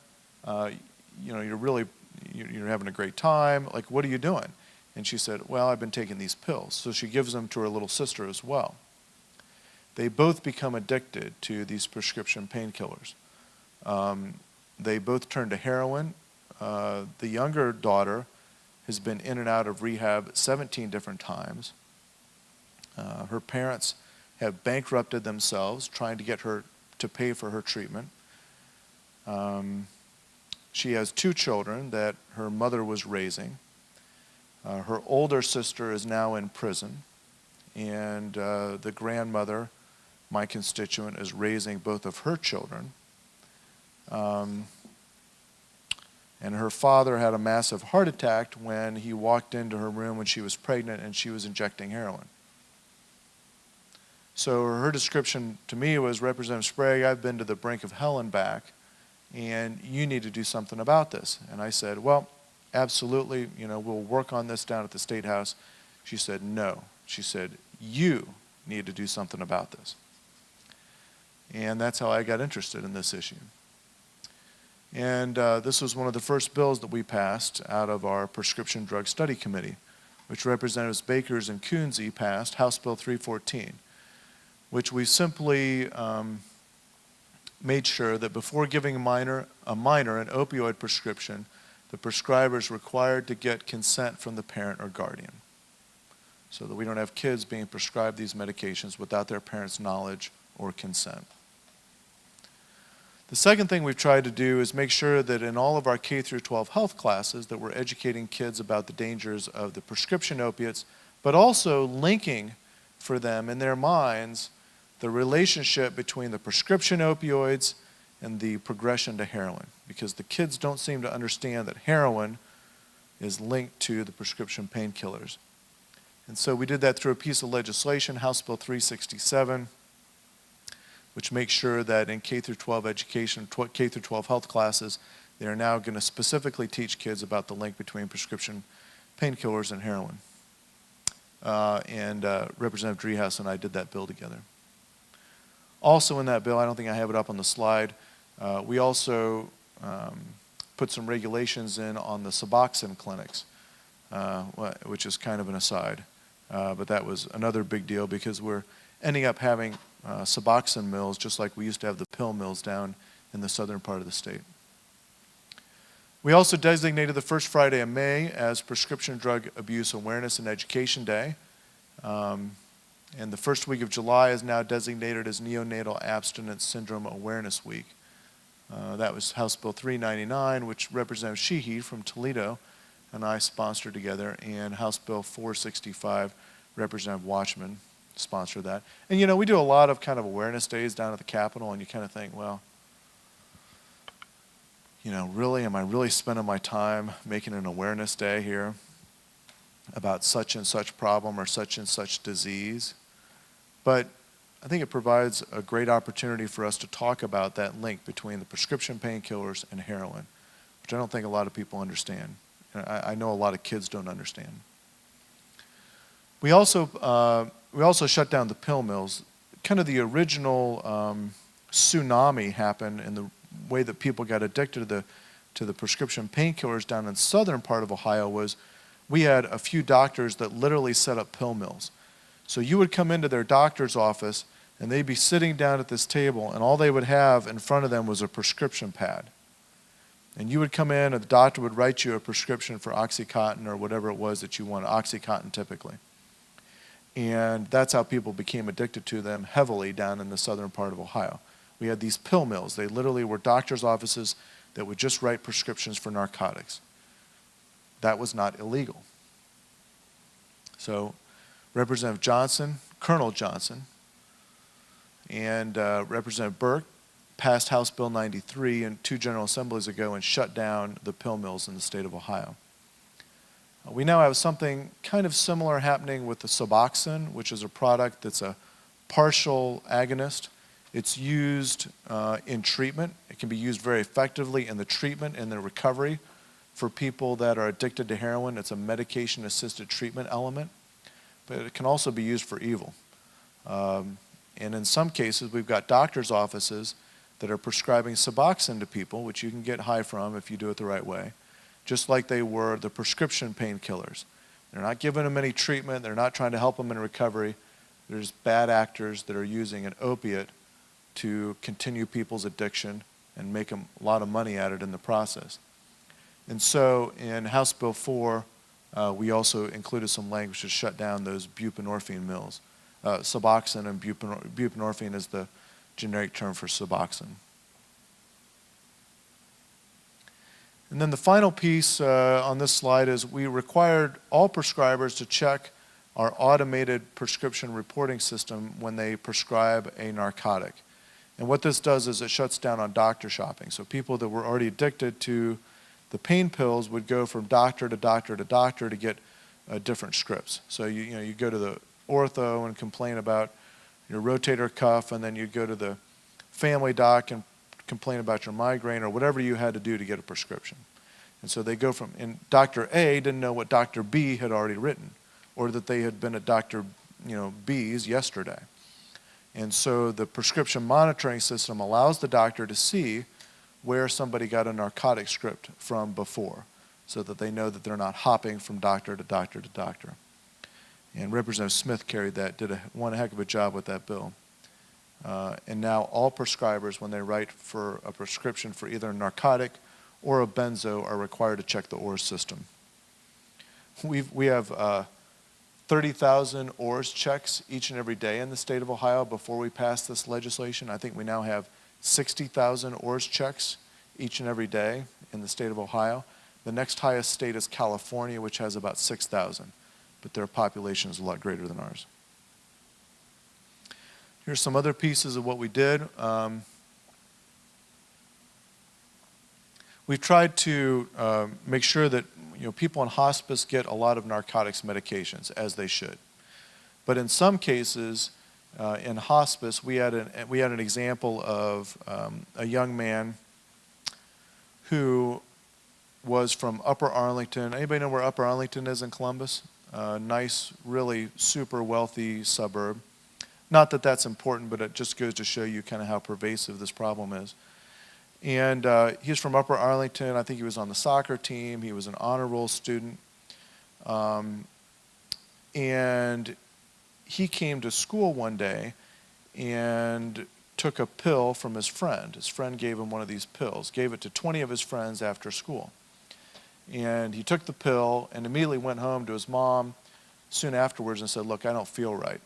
S2: You know, you're having a great time. Like, what are you doing? And she said, well, I've been taking these pills. So she gives them to her little sister as well. They both become addicted to these prescription painkillers. They both turn to heroin. The younger daughter has been in and out of rehab 17 different times. Her parents have bankrupted themselves trying to get her to pay for her treatment. She has 2 children that her mother was raising. Her older sister is now in prison, and the grandmother, my constituent, is raising both of her children. And her father had a massive heart attack when he walked into her room when she was pregnant and she was injecting heroin. So her description to me was, Representative Sprague, I've been to the brink of hell and back, and you need to do something about this. And I said, well, absolutely, we'll work on this down at the State House. She said, no. She said, you need to do something about this. And that's how I got interested in this issue. And this was one of the first bills that we passed out of our Prescription Drug Study Committee, which Representatives Bakers and Coonsey passed, House Bill 314, which we simply made sure that before giving a minor an opioid prescription, the prescriber is required to get consent from the parent or guardian, so that we don't have kids being prescribed these medications without their parents' knowledge or consent. The second thing we've tried to do is make sure that in all of our K through 12 health classes that we're educating kids about the dangers of the prescription opiates, but also linking for them in their minds the relationship between the prescription opioids and the progression to heroin, because the kids don't seem to understand that heroin is linked to the prescription painkillers. And so we did that through a piece of legislation, House Bill 367, which makes sure that in K through 12 education, K through 12 health classes, they are now going to specifically teach kids about the link between prescription painkillers and heroin. Representative Driehaus and I did that bill together. Also in that bill, I don't think I have it up on the slide, we also put some regulations in on the Suboxone clinics, which is kind of an aside. But that was another big deal because we're ending up having Suboxone mills just like we used to have the pill mills down in the southern part of the state. We also designated the first Friday of May as Prescription Drug Abuse Awareness and Education Day. And the first week of July is now designated as Neonatal Abstinence Syndrome Awareness Week. That was House Bill 399, which Representative Sheehy from Toledo and I sponsored together, and House Bill 465, Representative Watchman sponsored that. And we do a lot of kind of awareness days down at the Capitol, and you kind of think, well, really, am I really spending my time making an awareness day here about such and such problem or such and such disease? But I think it provides a great opportunity for us to talk about that link between the prescription painkillers and heroin, which I don't think a lot of people understand. I know a lot of kids don't understand. We also shut down the pill mills. Kind of the original tsunami happened in the way that people got addicted to the prescription painkillers down in the southern part of Ohio was we had a few doctors that literally set up pill mills. So you would come into their doctor's office and they'd be sitting down at this table and all they would have in front of them was a prescription pad. And you would come in and the doctor would write you a prescription for Oxycontin or whatever it was that you wanted, Oxycontin typically. And that's how people became addicted to them heavily down in the southern part of Ohio. We had these pill mills. They literally were doctor's offices that would just write prescriptions for narcotics. That was not illegal. So Representative Johnson, Colonel Johnson, and Representative Burke passed House Bill 93 and 2 General Assemblies ago and shut down the pill mills in the state of Ohio. We now have something kind of similar happening with the Suboxone, which is a product that's a partial agonist. It's used in treatment. It can be used very effectively in the treatment and the recovery for people that are addicted to heroin. It's a medication-assisted treatment element, but it can also be used for evil. And in some cases, we've got doctors' offices that are prescribing Suboxone to people, which you can get high from if you do it the right way, just like they were the prescription painkillers. They're not giving them any treatment. They're not trying to help them in recovery. There's bad actors that are using an opiate to continue people's addiction and make a lot of money at it in the process. And so in House Bill 4, we also included some language to shut down those buprenorphine mills. Suboxone and buprenorphine is the generic term for Suboxone. And then the final piece on this slide is we required all prescribers to check our automated prescription reporting system when they prescribe a narcotic. And what this does is it shuts down on doctor shopping. So people that were already addicted to the pain pills would go from doctor to doctor to doctor to get different scripts. So you go to the ortho and complain about your rotator cuff, and then you go to the family doc and complain about your migraine or whatever you had to do to get a prescription. And so they go from, and Dr. A didn't know what Dr. B had already written, or that they had been at Dr. B's yesterday. And so the prescription monitoring system allows the doctor to see where somebody got a narcotic script from before, so that they know that they're not hopping from doctor to doctor to doctor. And Representative Smith carried that, did one heck of a job with that bill. And now all prescribers, when they write for a prescription for either a narcotic or a benzo, are required to check the ORS system. We have 30,000 ORS checks each and every day in the state of Ohio before we pass this legislation. I think we now have 60,000 ORS checks each and every day in the state of Ohio. The next highest state is California, which has about 6,000, but their population is a lot greater than ours. Here's some other pieces of what we did. We've tried to make sure that people in hospice get a lot of narcotics medications, as they should. But in some cases, in hospice, we had an example of a young man who was from Upper Arlington. Anybody know where Upper Arlington is in Columbus? Nice, really super wealthy suburb. Not that that's important, but it just goes to show you kind of how pervasive this problem is. And he's from Upper Arlington. I think he was on the soccer team. He was an honor roll student. And he came to school one day and took a pill from his friend. His friend gave him one of these pills, gave it to 20 of his friends after school. And he took the pill and immediately went home to his mom soon afterwards and said, "Look, I don't feel right."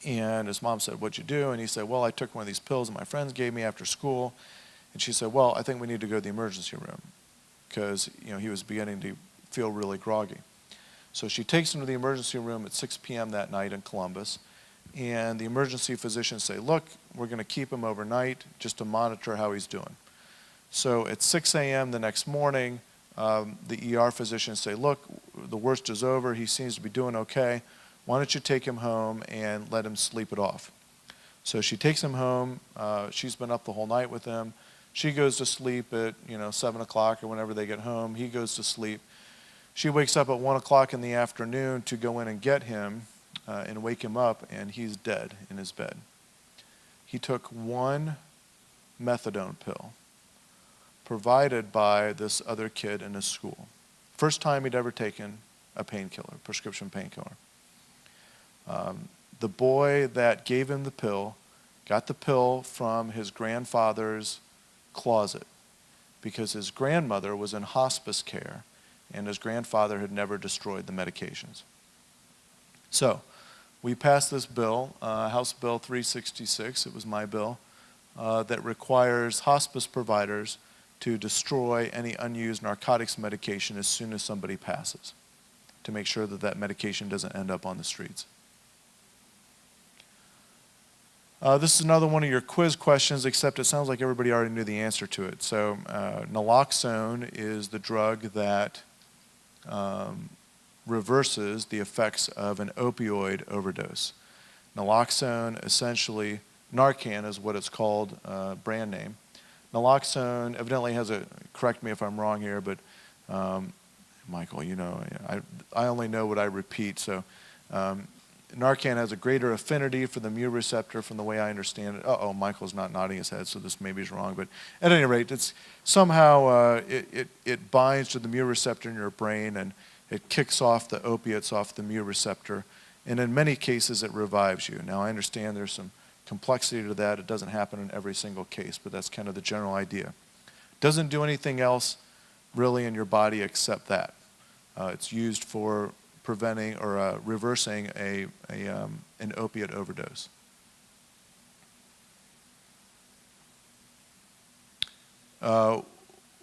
S2: And his mom said, "What'd you do?" And he said, "Well, I took one of these pills that my friends gave me after school." And she said, "Well, I think we need to go to the emergency room," because he was beginning to feel really groggy. So she takes him to the emergency room at 6 p.m. that night in Columbus, and the emergency physicians say, "Look, we're going to keep him overnight just to monitor how he's doing." So at 6 a.m. the next morning, the ER physicians say, "Look, the worst is over. He seems to be doing okay. Why don't you take him home and let him sleep it off?" So she takes him home. She's been up the whole night with him. She goes to sleep at 7 o'clock or whenever they get home. He goes to sleep. She wakes up at 1 o'clock in the afternoon to go in and get him and wake him up, and he's dead in his bed. He took one methadone pill provided by this other kid in his school. First time he'd ever taken a painkiller, prescription painkiller. The boy that gave him the pill got the pill from his grandfather's closet because his grandmother was in hospice care and his grandfather had never destroyed the medications. So we passed this bill, House Bill 366, it was my bill, that requires hospice providers to destroy any unused narcotics medication as soon as somebody passes, to make sure that that medication doesn't end up on the streets. This is another one of your quiz questions, except it sounds like everybody already knew the answer to it. So naloxone is the drug that reverses the effects of an opioid overdose. Naloxone, essentially, Narcan is what it's called, brand name. Naloxone evidently has a, correct me if I'm wrong here, but Michael, I only know what I repeat, so Narcan has a greater affinity for the mu receptor from the way I understand it. Michael's not nodding his head, so this maybe is wrong. But at any rate, it's somehow it binds to the mu receptor in your brain and it kicks off the opiates off the mu receptor. And in many cases, it revives you. Now, I understand there's some complexity to that. It doesn't happen in every single case, but that's kind of the general idea. Doesn't do anything else really in your body except that. It's used for preventing or reversing an opiate overdose.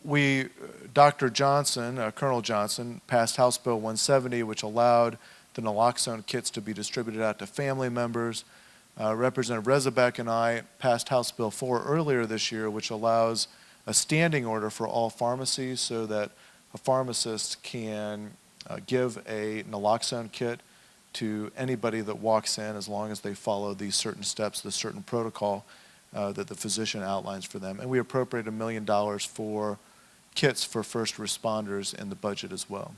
S2: Dr. Johnson, Colonel Johnson, passed House Bill 170, which allowed the naloxone kits to be distributed out to family members. Representative Rezabeck and I passed House Bill 4 earlier this year, which allows a standing order for all pharmacies so that a pharmacist can give a naloxone kit to anybody that walks in as long as they follow these certain steps, the certain protocol that the physician outlines for them. And we appropriated $1 million for kits for first responders in the budget as well.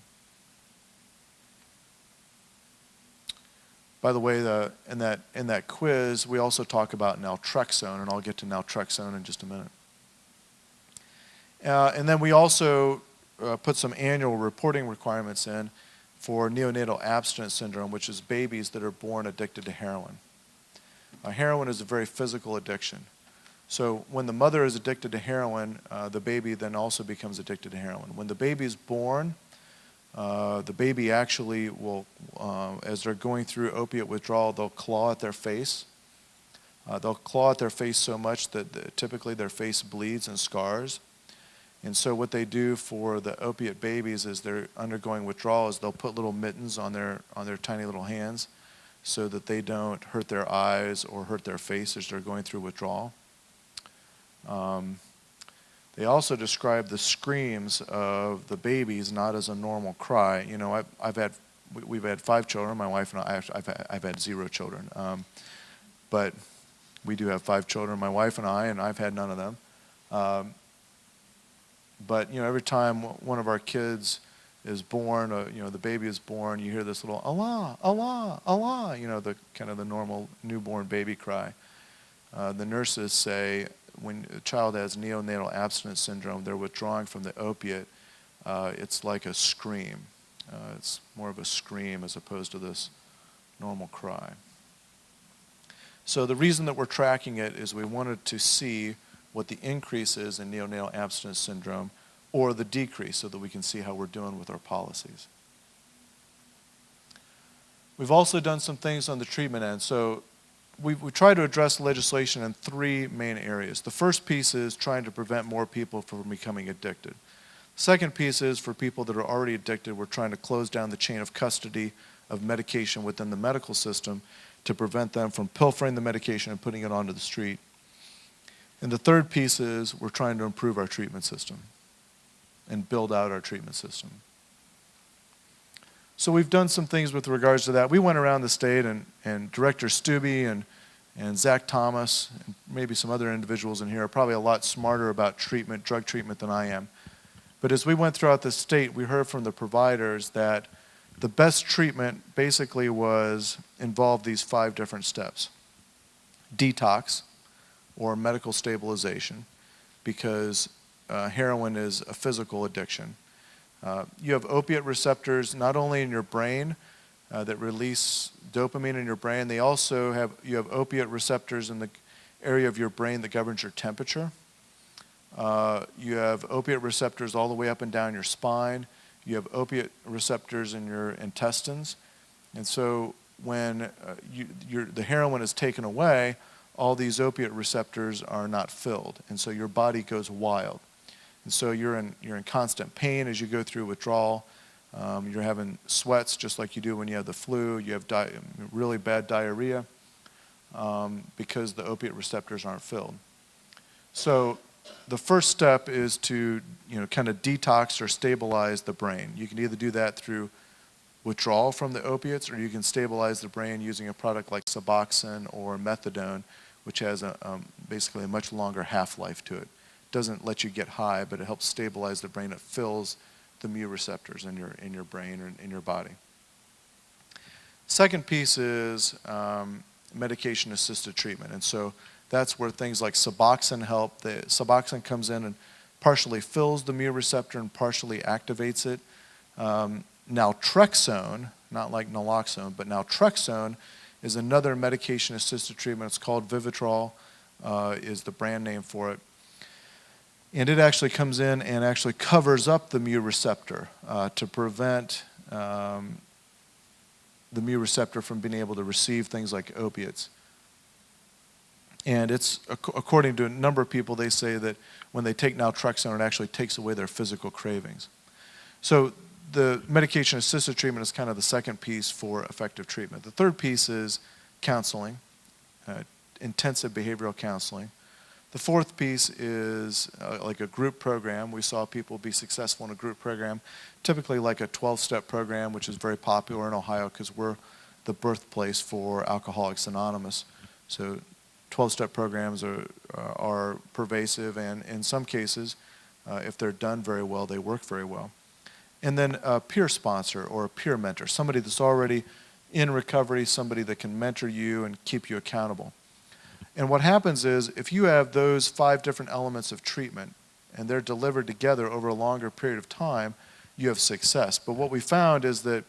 S2: By the way, in that quiz, we also talk about naltrexone, and I'll get to naltrexone in just a minute. And then we also put some annual reporting requirements in for neonatal abstinence syndrome, which is babies that are born addicted to heroin. Heroin is a very physical addiction. So when the mother is addicted to heroin, the baby then also becomes addicted to heroin. When the baby is born, the baby actually will, as they're going through opiate withdrawal, they'll claw at their face. They'll claw at their face so much that typically their face bleeds and scars. And so what they do for the opiate babies is they're undergoing withdrawal is they'll put little mittens on their tiny little hands so that they don't hurt their eyes or hurt their face as they're going through withdrawal. They also describe the screams of the babies not as a normal cry. You know, we've had 5 children. My wife and I've had 0 children, but we do have 5 children. My wife and I've had none of them. But you know, every time one of our kids is born, you know, the baby is born, you hear this little Allah, Allah, Allah. You know, the kind of the normal newborn baby cry. The nurses say, when a child has neonatal abstinence syndrome, they're withdrawing from the opiate, it's like a scream. It's more of a scream as opposed to this normal cry. So the reason that we're tracking it is we wanted to see what the increase is in neonatal abstinence syndrome or the decrease so that we can see how we're doing with our policies. We've also done some things on the treatment end. So we try to address legislation in 3 main areas. The first piece is trying to prevent more people from becoming addicted. The second piece is for people that are already addicted, we're trying to close down the chain of custody of medication within the medical system to prevent them from pilfering the medication and putting it onto the street. And the third piece is we're trying to improve our treatment system and build out our treatment system. So we've done some things with regards to that. We went around the state and Director Stubbe and Zach Thomas and maybe some other individuals in here are probably a lot smarter about treatment, drug treatment than I am. But as we went throughout the state, we heard from the providers that the best treatment basically involved these 5 different steps. Detox, or medical stabilization, because heroin is a physical addiction. You have opiate receptors not only in your brain that release dopamine in your brain, you have opiate receptors in the area of your brain that governs your temperature. You have opiate receptors all the way up and down your spine. You have opiate receptors in your intestines. And so when the heroin is taken away, all these opiate receptors are not filled, and so your body goes wild. And so you're in constant pain as you go through withdrawal. You're having sweats just like you do when you have the flu. You have really bad diarrhea because the opiate receptors aren't filled. So the first step is to kind of detox or stabilize the brain. You can either do that through withdrawal from the opiates, or you can stabilize the brain using a product like Suboxone or methadone, which has basically a much longer half-life to it. It doesn't let you get high, but it helps stabilize the brain. It fills the mu receptors in your brain or in your body. Second piece is medication-assisted treatment, and so that's where things like Suboxone help. The Suboxone comes in and partially fills the mu receptor and partially activates it. Naltrexone, not like naloxone, but naltrexone is another medication-assisted treatment. It's called Vivitrol, is the brand name for it. And it actually comes in and actually covers up the mu receptor to prevent the mu receptor from being able to receive things like opiates. And it's, according to a number of people, they say that when they take naltrexone, it actually takes away their physical cravings. So the medication-assisted treatment is kind of the second piece for effective treatment. The third piece is counseling, intensive behavioral counseling. The fourth piece is like a group program. We saw people be successful in a group program, typically like a 12-step program, which is very popular in Ohio because we're the birthplace for Alcoholics Anonymous. So 12-step programs are pervasive, and in some cases, if they're done very well, they work very well. And then a peer sponsor or a peer mentor, somebody that's already in recovery, somebody that can mentor you and keep you accountable. And what happens is, if you have those 5 different elements of treatment and they're delivered together over a longer period of time, you have success. But what we found is that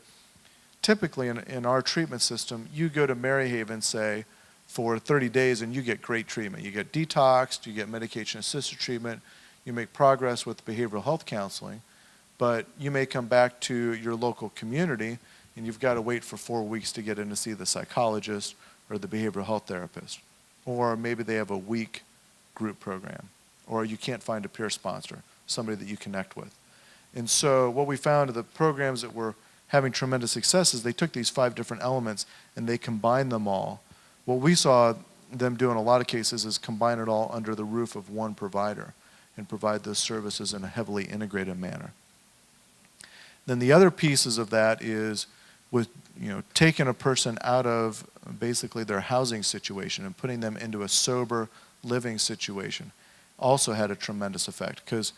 S2: typically in our treatment system, you go to Maryhaven, say, for 30 days and you get great treatment. You get detoxed, you get medication-assisted treatment, you make progress with behavioral health counseling, but you may come back to your local community and you've got to wait for 4 weeks to get in to see the psychologist or the behavioral health therapist. Or maybe they have a week group program, or you can't find a peer sponsor, somebody that you connect with. And so what we found of the programs that were having tremendous success is they took these 5 different elements and they combined them all. What we saw them do in a lot of cases is combine it all under the roof of one provider and provide those services in a heavily integrated manner. Then the other pieces of that is with taking a person out of basically their housing situation and putting them into a sober living situation also had a tremendous effect. Because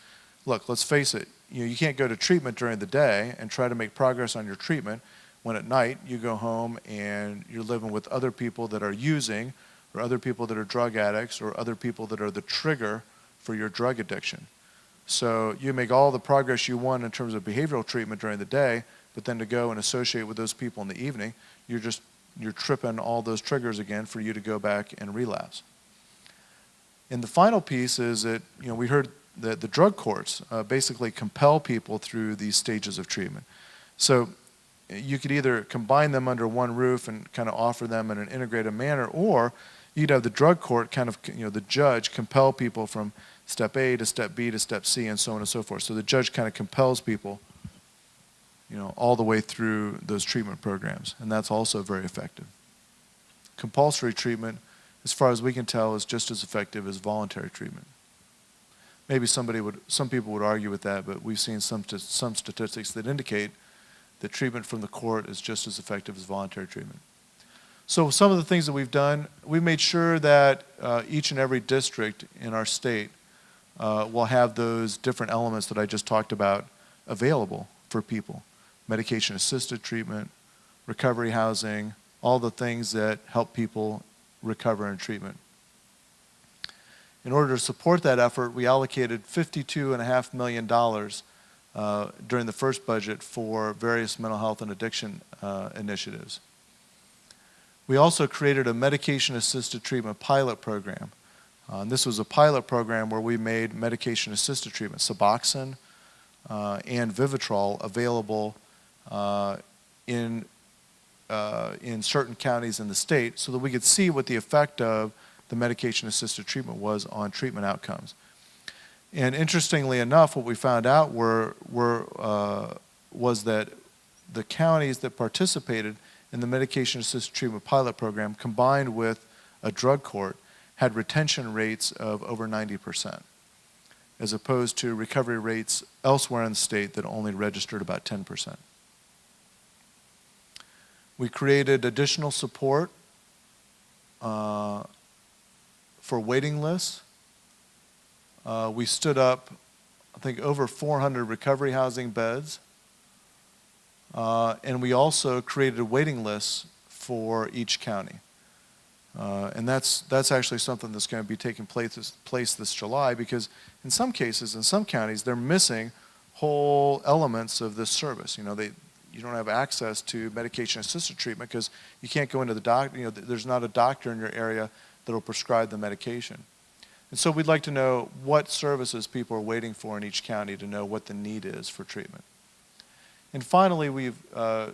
S2: look, let's face it, you can't go to treatment during the day and try to make progress on your treatment when at night you go home and you're living with other people that are using, or other people that are drug addicts, or other people that are the trigger for your drug addiction. So you make all the progress you want in terms of behavioral treatment during the day, but then to go and associate with those people in the evening, you're tripping all those triggers again for you to go back and relapse. And the final piece is that we heard that the drug courts basically compel people through these stages of treatment. So you could either combine them under one roof and kind of offer them in an integrated manner, or you'd have the drug court kind of, the judge compel people from step A to step B to step C and so on and so forth. So the judge kind of compels people, all the way through those treatment programs, and that's also very effective. Compulsory treatment, as far as we can tell, is just as effective as voluntary treatment. Maybe some people would argue with that, but we've seen some statistics that indicate that treatment from the court is just as effective as voluntary treatment. So some of the things that we've done, we made sure that each and every district in our state will have those different elements that I just talked about available for people. Medication-assisted treatment, recovery housing, all the things that help people recover in treatment. In order to support that effort, we allocated $52.5 million during the first budget for various mental health and addiction initiatives. We also created a medication-assisted treatment pilot program. This was a pilot program where we made medication-assisted treatment, Suboxone and Vivitrol, available in certain counties in the state so that we could see what the effect of the medication-assisted treatment was on treatment outcomes. And interestingly enough, what we found out was that the counties that participated in the medication-assisted treatment pilot program, combined with a drug court, had retention rates of over 90%, as opposed to recovery rates elsewhere in the state that only registered about 10%. We created additional support for waiting lists. We stood up, I think, over 400 recovery housing beds. And we also created waiting lists for each county. And that's actually something that's going to be taking place this July, because in some cases, in some counties, they're missing whole elements of this service. You don't have access to medication-assisted treatment because you can't go into the doctor. There's not a doctor in your area that will prescribe the medication. And so we'd like to know what services people are waiting for in each county to know what the need is for treatment. And finally, we've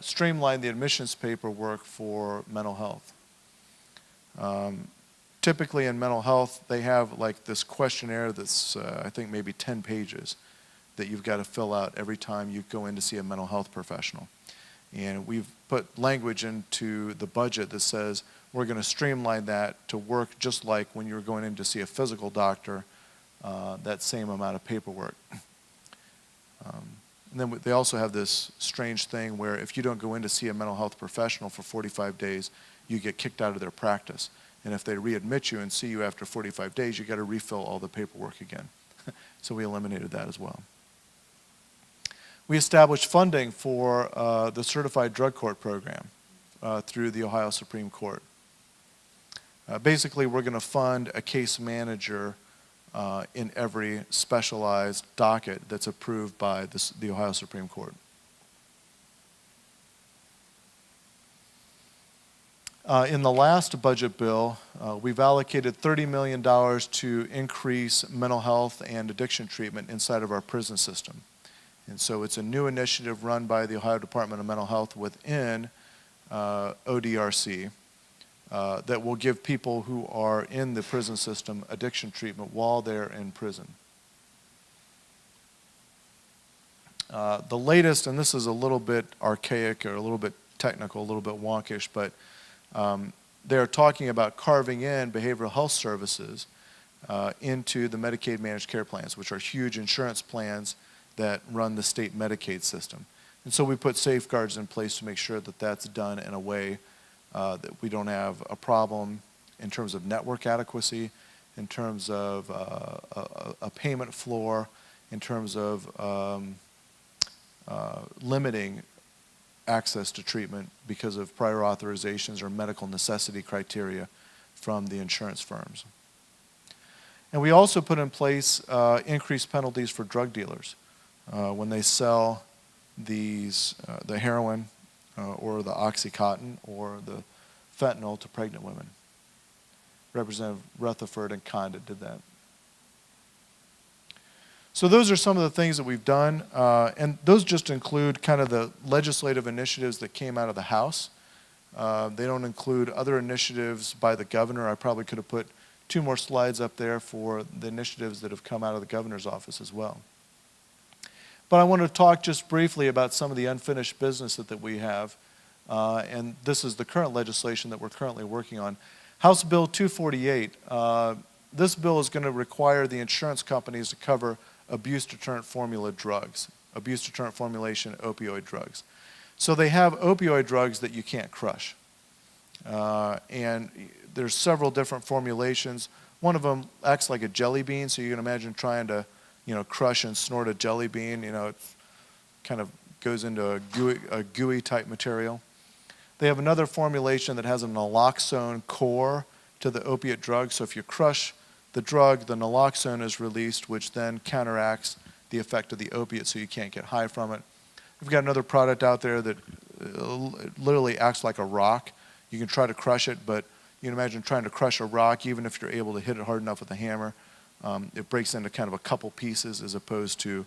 S2: streamlined the admissions paperwork for mental health. typically in mental health, they have like this questionnaire that's, I think maybe 10 pages that you've got to fill out every time you go in to see a mental health professional. And we've put language into the budget that says we're going to streamline that to work just like when you're going in to see a physical doctor, that same amount of paperwork. And then they also have this strange thing where if you don't go in to see a mental health professional for 45 days, you get kicked out of their practice. And if they readmit you and see you after 45 days, you got to refill all the paperwork again. So we eliminated that as well. We established funding for the Certified Drug Court program through the Ohio Supreme Court. Basically, we're going to fund a case manager in every specialized docket that's approved by the Ohio Supreme Court. In the last budget bill, we've allocated $30 million to increase mental health and addiction treatment inside of our prison system. And so it's a new initiative run by the Ohio Department of Mental Health within ODRC that will give people who are in the prison system addiction treatment while they're in prison. The latest, and this is a little bit archaic or a little bit technical, a little bit wonkish, but they're talking about carving in behavioral health services into the Medicaid managed care plans, which are huge insurance plans that run the state Medicaid system. And so we put safeguards in place to make sure that that's done in a way that we don't have a problem in terms of network adequacy, in terms of a payment floor, in terms of limiting access to treatment because of prior authorizations or medical necessity criteria from the insurance firms. And we also put in place increased penalties for drug dealers when they sell the heroin or the Oxycontin or the fentanyl to pregnant women. Representative Rutherford and Condit did that. So those are some of the things that we've done, and those just include kind of the legislative initiatives that came out of the House. They don't include other initiatives by the governor. I probably could have put 2 more slides up there for the initiatives that have come out of the governor's office as well. But I want to talk just briefly about some of the unfinished business that we have, and this is the current legislation that we're currently working on. House Bill 248, this bill is going to require the insurance companies to cover abuse-deterrent formula drugs, abuse-deterrent formulation opioid drugs. So they have opioid drugs that you can't crush. And there's several different formulations. One of them acts like a jelly bean, so you can imagine trying to, crush and snort a jelly bean. It kind of goes into a gooey type material. They have another formulation that has a naloxone core to the opiate drug, so if you crush the drug, the naloxone is released, which then counteracts the effect of the opiate so you can't get high from it. We've got another product out there that literally acts like a rock. You can try to crush it, but you can imagine trying to crush a rock, even if you're able to hit it hard enough with a hammer, it breaks into kind of a couple pieces as opposed to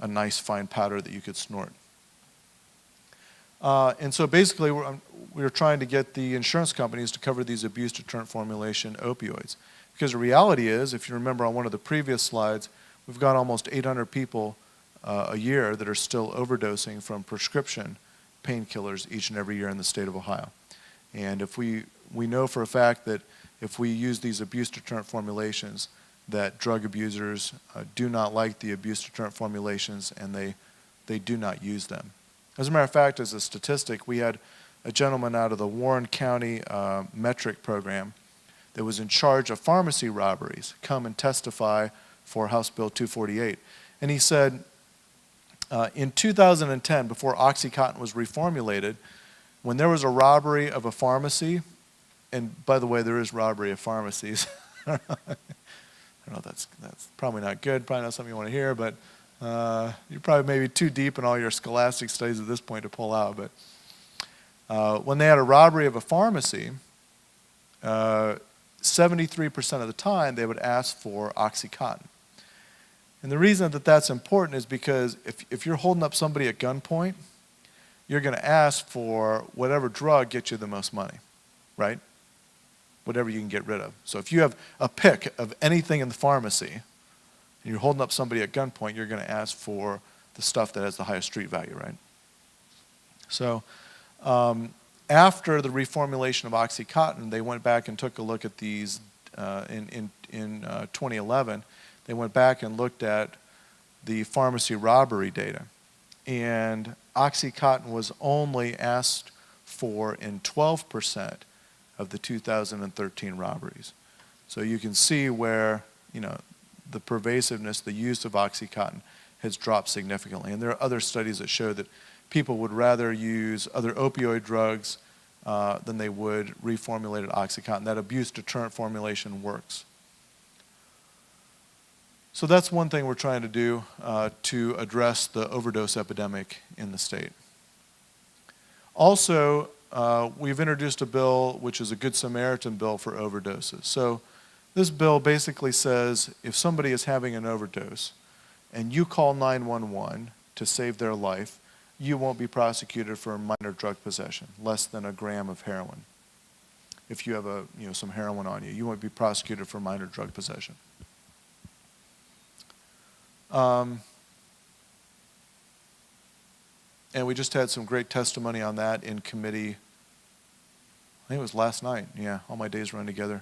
S2: a nice fine powder that you could snort. And so basically we're trying to get the insurance companies to cover these abuse-deterrent formulation opioids. Because the reality is, if you remember on one of the previous slides, we've got almost 800 people a year that are still overdosing from prescription painkillers each and every year in the state of Ohio. And if we know for a fact that if we use these abuse-deterrent formulations, that drug abusers do not like the abuse-deterrent formulations and they do not use them. As a matter of fact, as a statistic, we had a gentleman out of the Warren County metric program that was in charge of pharmacy robberies come and testify for House Bill 248. And he said, in 2010, before Oxycontin was reformulated, when there was a robbery of a pharmacy, and by the way, there is robbery of pharmacies. I don't know, that's probably not good, probably not something you want to hear, but you're probably maybe too deep in all your scholastic studies at this point to pull out. But when they had a robbery of a pharmacy, 73% of the time they would ask for Oxycontin. And the reason that that's important is because if you're holding up somebody at gunpoint, you're going to ask for whatever drug gets you the most money, right? whatever you can get rid of. So if you have a pick of anything in the pharmacy, and you're holding up somebody at gunpoint, you're going to ask for the stuff that has the highest street value, right? So after the reformulation of OxyContin, they went back and took a look at these in 2011. They went back and looked at the pharmacy robbery data. And OxyContin was only asked for in 12% of the 2013 robberies. So you can see where, the pervasiveness, the use of OxyContin has dropped significantly. And there are other studies that show that people would rather use other opioid drugs than they would reformulated OxyContin. That abuse deterrent formulation works. So that's one thing we're trying to do to address the overdose epidemic in the state. Also, we've introduced a bill which is a Good Samaritan bill for overdoses. So this bill basically says if somebody is having an overdose and you call 911 to save their life, you won't be prosecuted for minor drug possession, less than a gram of heroin. If you have some heroin on you, you won't be prosecuted for minor drug possession. And we just had some great testimony on that in committee. I think it was last night. Yeah, all my days run together.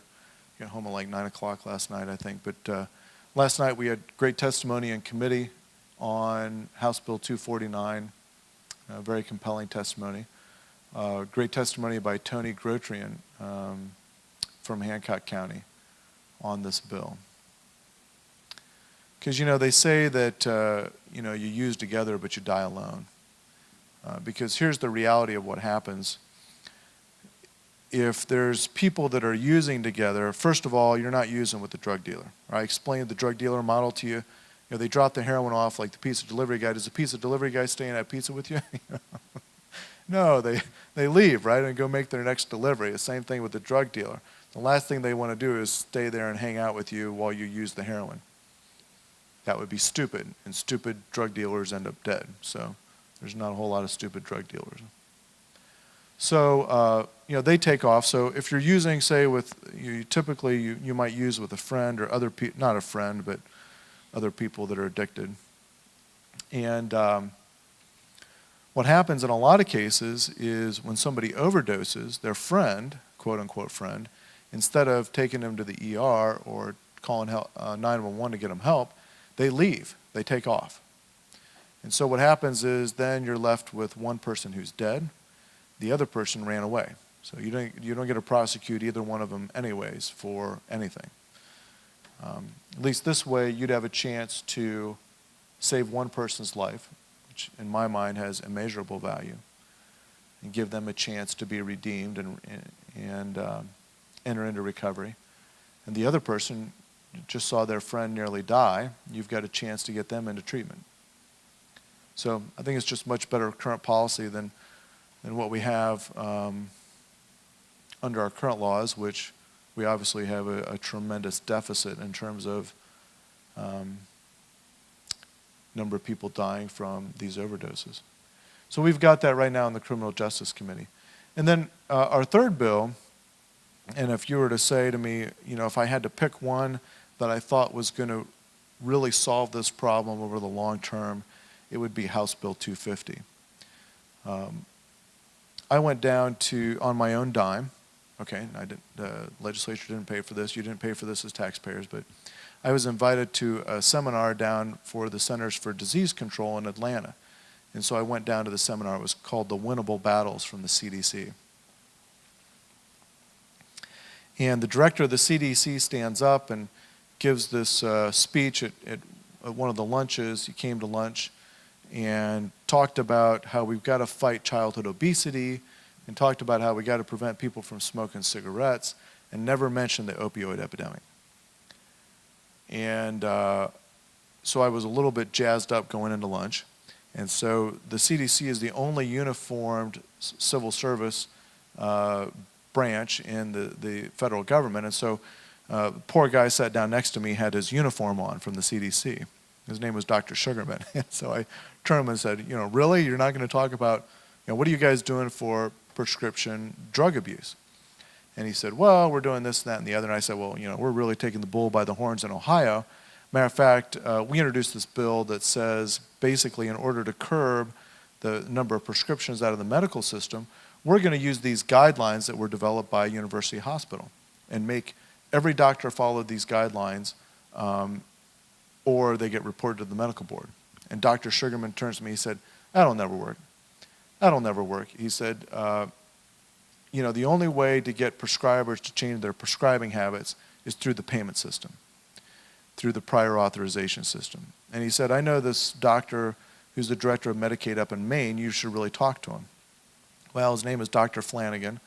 S2: Got home at like 9 o'clock last night, I think. But last night we had great testimony in committee on House Bill 249. Very compelling testimony. Great testimony by Tony Grotrian from Hancock County on this bill. Because, they say that, you use together but you die alone. Because here's the reality of what happens. If there's people that are using together, first of all, you're not using with the drug dealer. I explained the drug dealer model to you. They drop the heroin off like the pizza delivery guy. Does the pizza delivery guy stay and have pizza with you? No, they leave, right, and go make their next delivery. The same thing with the drug dealer. The last thing they want to do is stay there and hang out with you while you use the heroin. That would be stupid, and stupid drug dealers end up dead. So there's not a whole lot of stupid drug dealers. So, they take off. So if you're using, say, typically you might use with a friend or other people, not a friend, but other people that are addicted. And what happens in a lot of cases is when somebody overdoses, their friend, quote unquote friend, instead of taking them to the ER or calling 911 to get them help, they leave, they take off. And so what happens is then you're left with one person who's dead, the other person ran away. So you don't get to prosecute either one of them anyways for anything. At least this way you'd have a chance to save one person's life, which in my mind has immeasurable value, and give them a chance to be redeemed and enter into recovery. And the other person just saw their friend nearly die. You've got a chance to get them into treatment. So I think it's just much better current policy than what we have under our current laws, which we obviously have a tremendous deficit in terms of number of people dying from these overdoses. So we've got that right now in the Criminal Justice Committee. And then our third bill, and if you were to say to me, if I had to pick one that I thought was going to really solve this problem over the long term, it would be House Bill 250. I went down on my own dime. Okay, the legislature didn't pay for this. You didn't pay for this as taxpayers, but I was invited to a seminar down for the Centers for Disease Control in Atlanta. And so I went down to the seminar. It was called The Winnable Battles from the CDC. And the director of the CDC stands up and gives this speech at one of the lunches. He came to lunch and talked about how we've got to fight childhood obesity, and talked about how we got to prevent people from smoking cigarettes, and never mentioned the opioid epidemic. And so I was a little bit jazzed up going into lunch. And so the CDC is the only uniformed civil service branch in the federal government. And so the poor guy sat down next to me, had his uniform on from the CDC. His name was Dr. Sugarman. And so I turned to him and said, really? You're not going to talk about, what are you guys doing for prescription drug abuse? And he said, well, we're doing this, that, and the other. And I said, well, we're really taking the bull by the horns in Ohio. Matter of fact, we introduced this bill that says basically in order to curb the number of prescriptions out of the medical system, we're going to use these guidelines that were developed by a university hospital and make every doctor follow these guidelines or they get reported to the medical board. And Dr. Sugarman turns to me, he said, that'll never work. That'll never work. He said, the only way to get prescribers to change their prescribing habits is through the payment system, through the prior authorization system. And he said, I know this doctor who's the director of Medicaid up in Maine, you should really talk to him. Well, his name is Dr. Flanagan.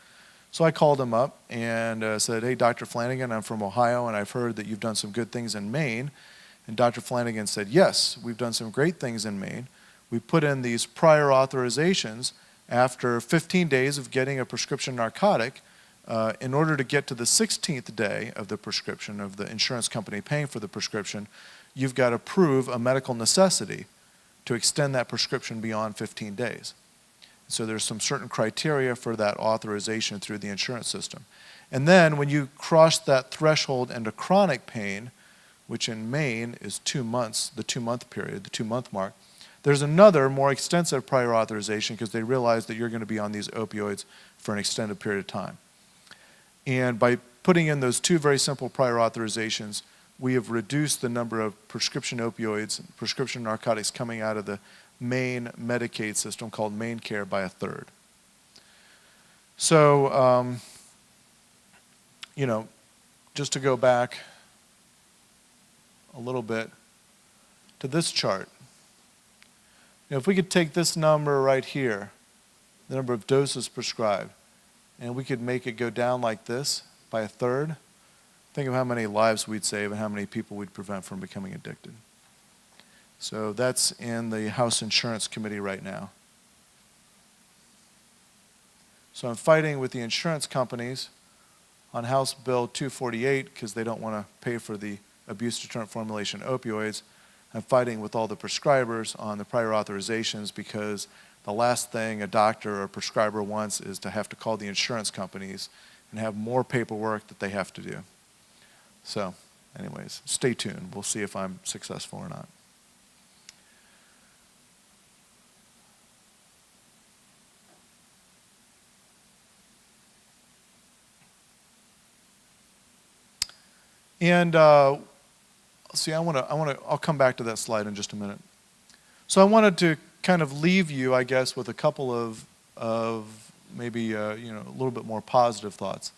S2: So I called him up and said, hey, Dr. Flanagan, I'm from Ohio, and I've heard that you've done some good things in Maine. And Dr. Flanagan said, yes, we've done some great things in Maine. We put in these prior authorizations after 15 days of getting a prescription narcotic. In order to get to the 16th day of the prescription, of the insurance company paying for the prescription, you've got to prove a medical necessity to extend that prescription beyond 15 days. So there's some certain criteria for that authorization through the insurance system. And then when you cross that threshold into chronic pain, which in Maine is 2 months, the 2-month period, the 2-month mark, there's another more extensive prior authorization because they realize that you're going to be on these opioids for an extended period of time. And by putting in those two very simple prior authorizations, we have reduced the number of prescription opioids, prescription narcotics coming out of the Maine Medicaid system called Maine Care by 1/3. So, just to go back a little bit to this chart. If we could take this number right here, the number of doses prescribed, and we could make it go down like this by 1/3, think of how many lives we'd save and how many people we'd prevent from becoming addicted. So that's in the House Insurance Committee right now. So I'm fighting with the insurance companies on House Bill 248 because they don't want to pay for the abuse deterrent formulation opioids. I'm fighting with all the prescribers on the prior authorizations because the last thing a doctor or prescriber wants is to have to call the insurance companies and have more paperwork that they have to do. So, anyways, stay tuned. We'll see if I'm successful or not. And see, I'll come back to that slide in just a minute. So I wanted to kind of leave you, I guess, with a couple of maybe a little bit more positive thoughts.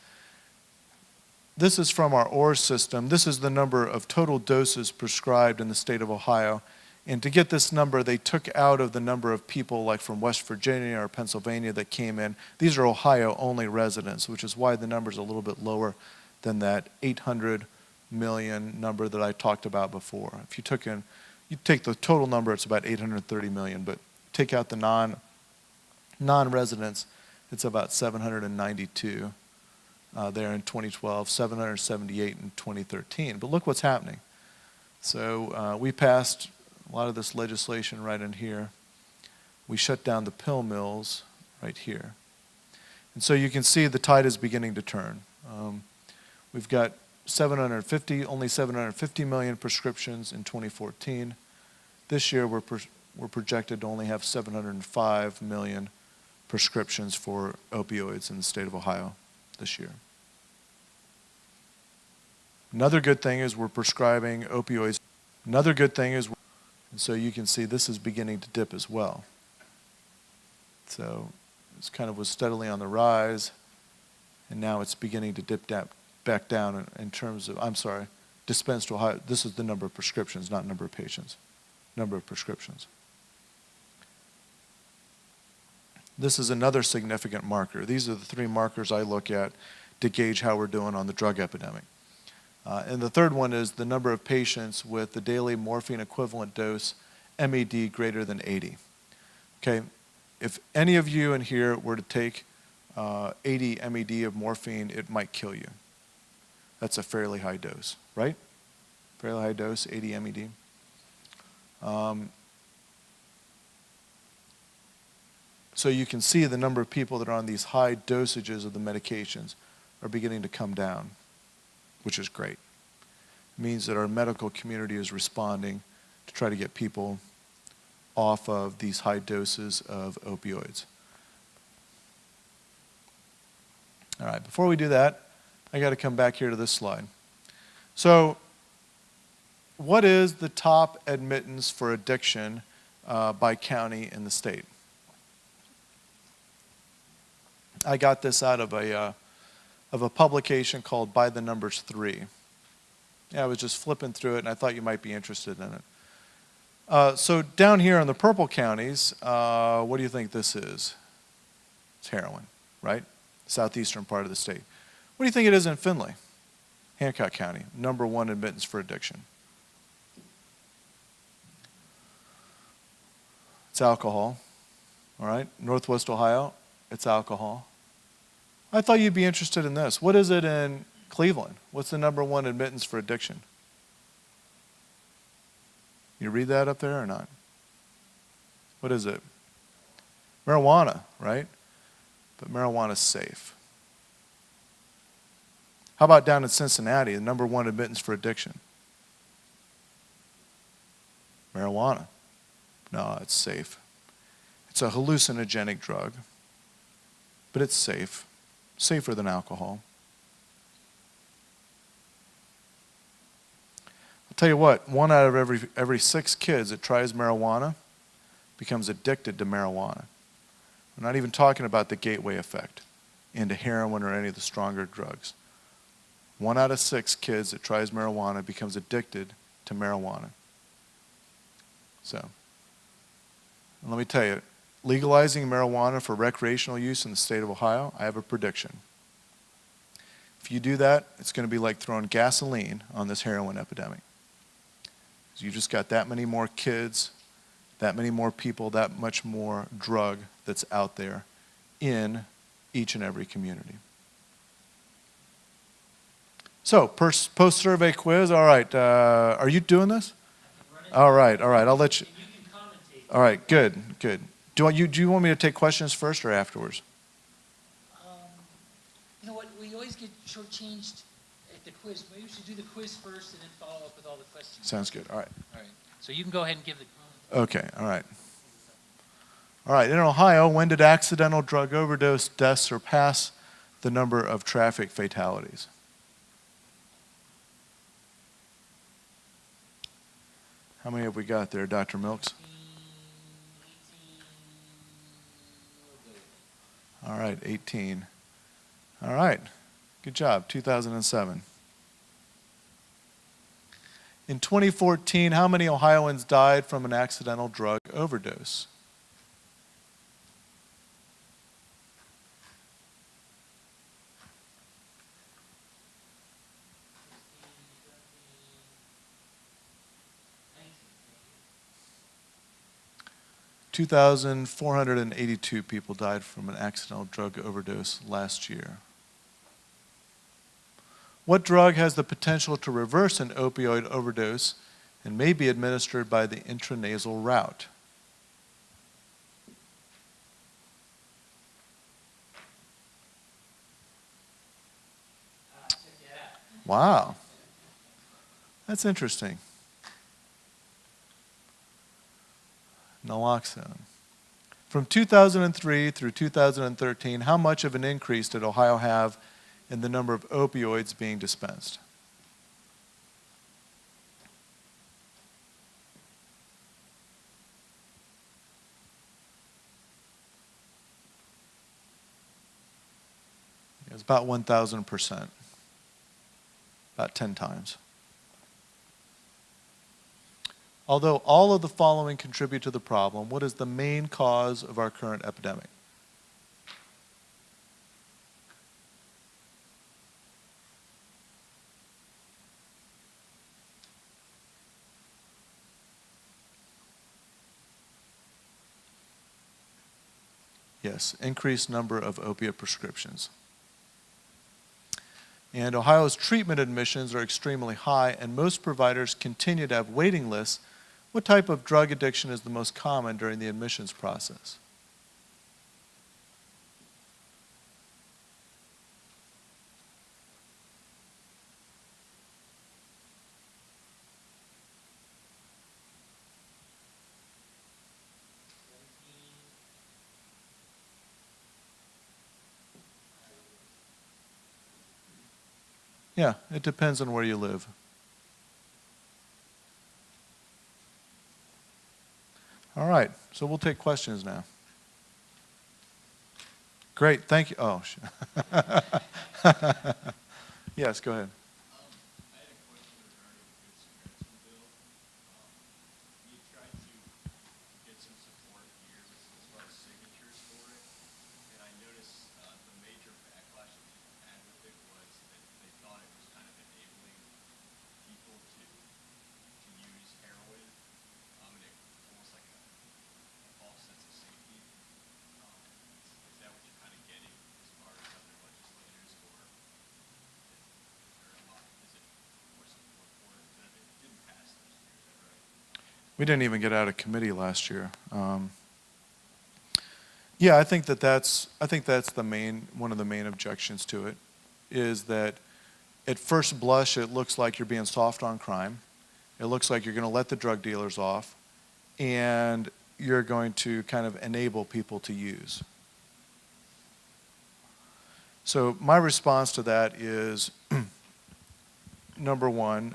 S2: This is from our ORS system. This is the number of total doses prescribed in the state of Ohio. And to get this number, they took out of the number of people like from West Virginia or Pennsylvania that came in. These are Ohio-only residents, which is why the number is a little bit lower than that 800 million number that I talked about before. If you take the total number, it's about 830 million, but take out the non-residents, it's about 792 there in 2012, 778 in 2013. But look what's happening. So we passed a lot of this legislation right in here. We shut down the pill mills right here. And so you can see the tide is beginning to turn. We've got only 750 million prescriptions in 2014. This year we're projected to only have 705 million prescriptions for opioids in the state of Ohio this year. Another good thing is we're prescribing opioids. Another good thing is, and so you can see this is beginning to dip as well. So it's kind of was steadily on the rise, and now it's beginning to dip back down in terms of, dispensed to Ohio. This is the number of prescriptions, not number of patients. Number of prescriptions. This is another significant marker. These are the three markers I look at to gauge how we're doing on the drug epidemic. And the third one is the number of patients with the daily morphine equivalent dose, MED greater than 80. Okay, if any of you in here were to take 80 MED of morphine, it might kill you. That's a fairly high dose, right? Fairly high dose, 80 MED. So you can see the number of people that are on these high dosages of the medications. are beginning to come down, which is great. It means that our medical community is responding to try to get people off of these high doses of opioids. All right, before we do that, I got to come back here to this slide. So, what is the top admittance for addiction by county in the state? I got this out of a publication called By the Numbers 3. Yeah, I was just flipping through it, and I thought you might be interested in it. So down here in the purple counties, what do you think this is? It's heroin, right? Southeastern part of the state. What do you think it is in Findlay? Hancock County, #1 admittance for addiction. It's alcohol, all right? Northwest Ohio, it's alcohol. I thought you'd be interested in this. What is it in Cleveland? What's the #1 admittance for addiction? You read that up there or not? What is it? Marijuana, right? But marijuana's safe. How about down in Cincinnati, the #1 admittance for addiction? Marijuana. No, it's safe. It's a hallucinogenic drug, but it's safe. Safer than alcohol. I'll tell you what, 1 out of every 6 kids that tries marijuana becomes addicted to marijuana. We're not even talking about the gateway effect into heroin or any of the stronger drugs. 1 out of 6 kids that tries marijuana becomes addicted to marijuana. So, and let me tell you, legalizing marijuana for recreational use in the state of Ohio, I have a prediction. If you do that, it's going to be like throwing gasoline on this heroin epidemic. You just got that many more kids, that many more people, that much more drug that's out there in each and every community. So, post-survey quiz. All right, are you doing this? All right. I'll let you. All right, good. Do you want me to take questions first or afterwards?
S1: You know what? We always get shortchanged at the quiz. Maybe we should do the quiz first and then follow up with all the questions.
S2: Sounds good. All right.
S1: So you can go ahead and give the.
S2: Okay. All right. All right. In Ohio, when did accidental drug overdose deaths surpass the number of traffic fatalities? How many have we got there, Dr. Milks?
S1: 18.
S2: All right, 18. All right, good job, 2007. In 2014, how many Ohioans died from an accidental drug overdose? $2,482 people died from an accidental drug overdose last year. What drug has the potential to reverse an opioid overdose and may be administered by the intranasal route? Wow. That's interesting. Naloxone. From 2003 through 2013, how much of an increase did Ohio have in the number of opioids being dispensed? It was about 1,000%, about 10 times. Although all of the following contribute to the problem, what is the main cause of our current epidemic? Yes, increased number of opiate prescriptions. And Ohio's treatment admissions are extremely high, and most providers continue to have waiting lists. What type of drug addiction is the most common during the admissions process? Yeah, it depends on where you live. All right, so we'll take questions now. Great, thank you. Oh, yes, go ahead.
S3: I had a question regarding the Good Samaritan bill. You tried to get some support here as far as signatures for it, and I noticed the major backlash that people had with it was that they thought it was kind of enabling people to use heroin, and it almost like a false sense of safety. Is that what you're kind of getting as far as other legislators, or is it more support for it? But it didn't pass last year, is that right?
S2: We didn't even get out of committee last year. Yeah, I think that's one of the main objections to it, is that at first blush it looks like you're being soft on crime. It looks like you're going to let the drug dealers off, and you're going to kind of enable people to use. So my response to that is, number one,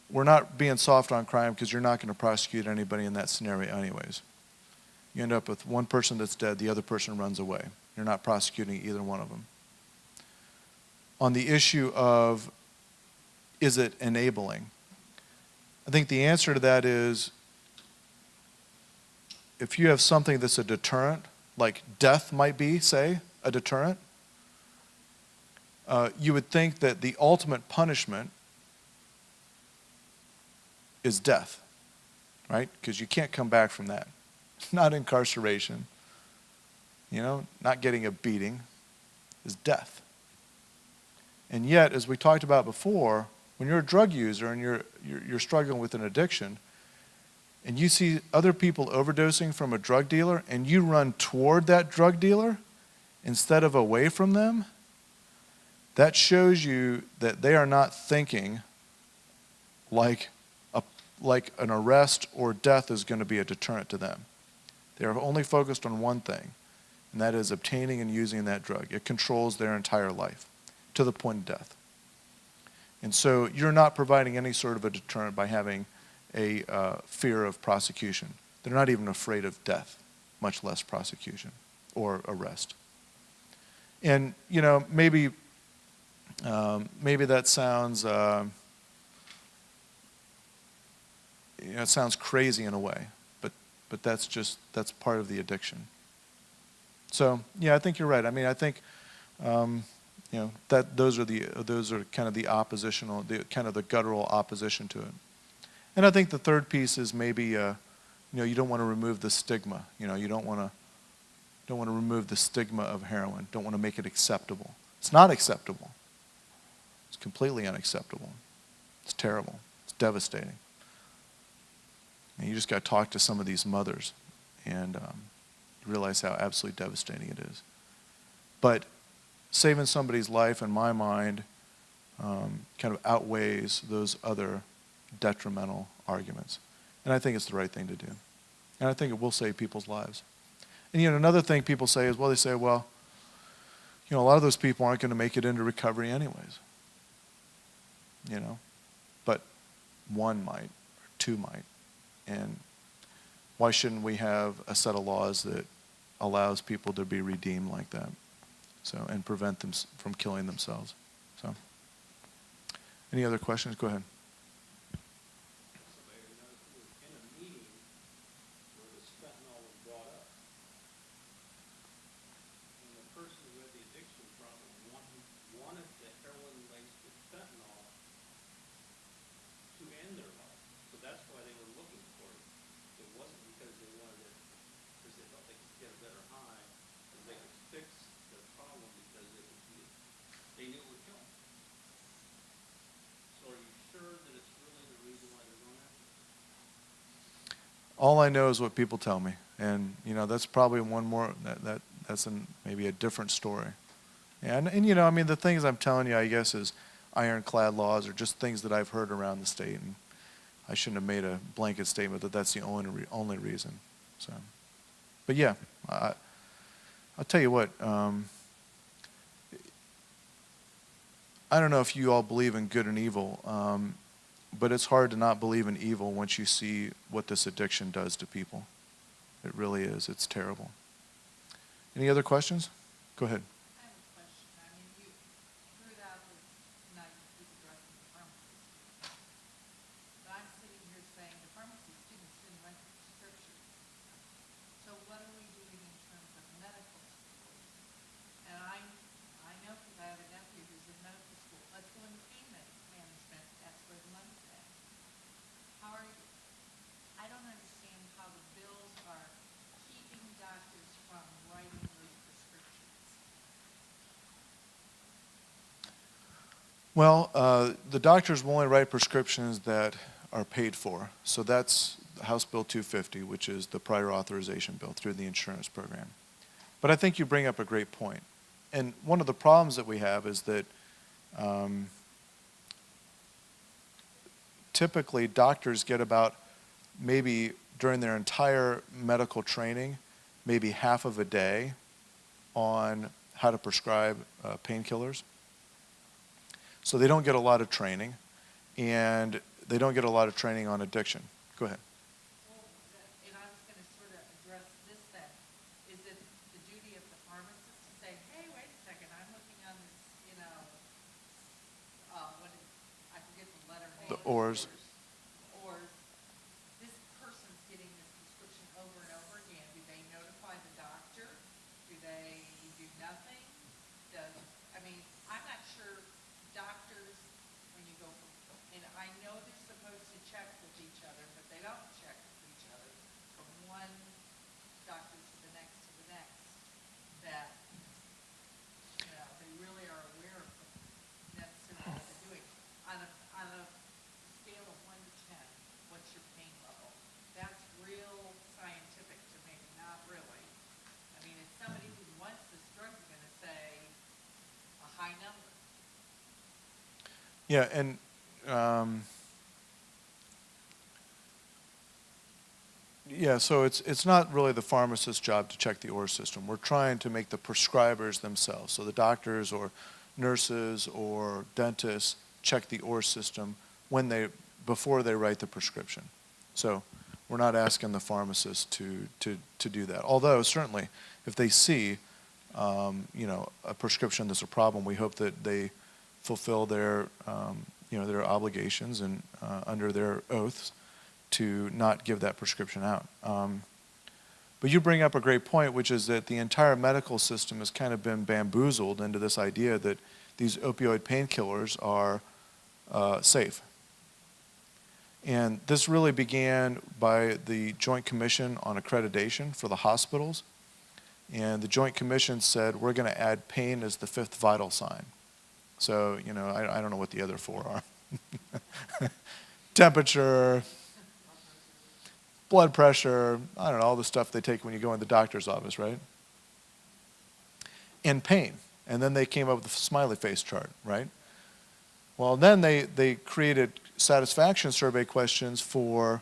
S2: we're not being soft on crime because you're not going to prosecute anybody in that scenario anyways. You end up with one person that's dead, the other person runs away. You're not prosecuting either one of them. On the issue of, is it enabling? I think the answer to that is, if you have something that's a deterrent, like death might be, say, a deterrent, you would think that the ultimate punishment is death, right? Because you can't come back from that. Not incarceration, not getting a beating, is death. And yet, as we talked about before, when you're a drug user and you're struggling with an addiction, and you see other people overdosing from a drug dealer, and you run toward that drug dealer instead of away from them, that shows you that they are not thinking like an arrest or death is going to be a deterrent to them. They are only focused on one thing, and that is obtaining and using that drug. It controls their entire life to the point of death. And so you're not providing any sort of a deterrent by having a fear of prosecution. They're not even afraid of death, much less prosecution or arrest. And maybe that sounds it sounds crazy in a way, but that's part of the addiction. So yeah, I think you're right. I mean, I think that those are kind of the oppositional, the guttural opposition to it. And I think the third piece is maybe you don't want to remove the stigma. You don't want to remove the stigma of heroin. Don't want to make it acceptable. It's not acceptable. It's completely unacceptable. It's terrible. It's devastating. And you just got to talk to some of these mothers and realize how absolutely devastating it is. But saving somebody's life, in my mind, kind of outweighs those other detrimental arguments. And I think it's the right thing to do. And I think it will save people's lives. And another thing people say is, a lot of those people aren't going to make it into recovery anyways. But one might, or two might. And why shouldn't we have a set of laws that allows people to be redeemed like that? So, and prevent them from killing themselves. So, any other questions? Go ahead.
S4: In a meeting where this fentanyl was brought up, and the person who had the addiction problem wanted the heroin-laced with fentanyl to end their life. So that's why they were looking for it. It wasn't because they wanted it, because they thought they could get a better high, and they could fix their problem because they knew it would kill them. So are you sure that it's really the reason why they're going after it?
S2: All I know is what people tell me, and that's probably one more that's maybe a different story. And I mean, the things I'm telling you, I guess, is ironclad laws or just things that I've heard around the state, and I shouldn't have made a blanket statement that that's the only reason. So, but yeah, I'll tell you what. I don't know if you all believe in good and evil, but it's hard to not believe in evil once you see what this addiction does to people. It really is. It's terrible. Any other questions? Go ahead.
S5: I have a question. I mean, you threw it out that tonight you keep addressing the pharmacist. But I'm sitting here saying the pharmacy students didn't write the prescription. So what are we doing in terms of medical school? And I know because I have a nephew who's in medical school. Let's go into pain management. That's where the money's at. How are you? I don't understand how the bills are keeping doctors from writing those prescriptions.
S2: Well, the doctors will only write prescriptions that are paid for. So that's House Bill 250, which is the prior authorization bill through the insurance program. But I think you bring up a great point. And one of the problems that we have is that typically doctors get about maybe during their entire medical training, maybe half of a day on how to prescribe painkillers. So they don't get a lot of training, and they don't get a lot of training on addiction. Go ahead.
S5: Well, and I was going to sort of address this then. Is it the duty of the pharmacist to say, hey, wait a second, I'm looking on this, you know, I forget the letter name.
S2: The ORs.
S5: Or this person's getting this prescription over and over again. Do they notify the doctor? Do they do nothing? I mean, I'm not sure doctors, when you go from, and I know they're supposed to check with each other, but they don't check with each other from one doctor to the next, that, you know, they really are aware of necessarily what they're doing. On a scale of 1 to 10, what's your pain level? That's real scientific to me, not really. I mean, if somebody who wants this drug is going to say a high number.
S2: Yeah, and yeah, so it's not really the pharmacist's job to check the OR system. We're trying to make the prescribers themselves, so the doctors or nurses or dentists check the OR system before they write the prescription. So we're not asking the pharmacist to do that. Although certainly, if they see you know, a prescription that's a problem, we hope that they fulfill their you know, their obligations and under their oaths to not give that prescription out. But you bring up a great point, which is that the entire medical system has kind of been bamboozled into this idea that these opioid painkillers are safe. And this really began by the Joint Commission on Accreditation for the hospitals. And the Joint Commission said, we're going to add pain as the 5th vital sign. So, you know, I don't know what the other 4 are. Temperature, blood pressure, I don't know, all the stuff they take when you go in the doctor's office, right? And pain. And then they came up with the smiley face chart, right? Well, then they created satisfaction survey questions for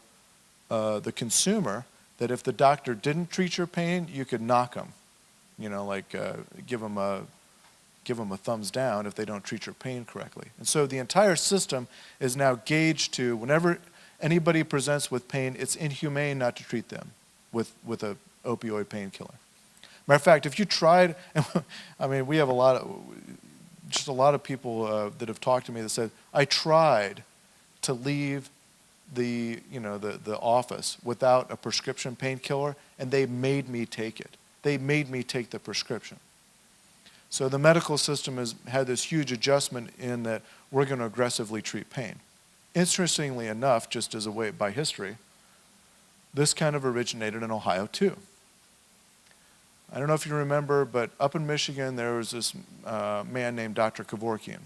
S2: the consumer, that if the doctor didn't treat your pain, you could knock them. You know, like give them a thumbs down if they don't treat your pain correctly. And so the entire system is now gauged to, whenever anybody presents with pain, it's inhumane not to treat them with a opioid painkiller. Matter of fact, if you tried, I mean, we have a lot of people that have talked to me that said, I tried to leave the office without a prescription painkiller, and they made me take it. They made me take the prescription. So the medical system has had this huge adjustment in that we're going to aggressively treat pain. Interestingly enough, just as a way by history, this kind of originated in Ohio too. I don't know if you remember, but up in Michigan there was this man named Dr. Kevorkian,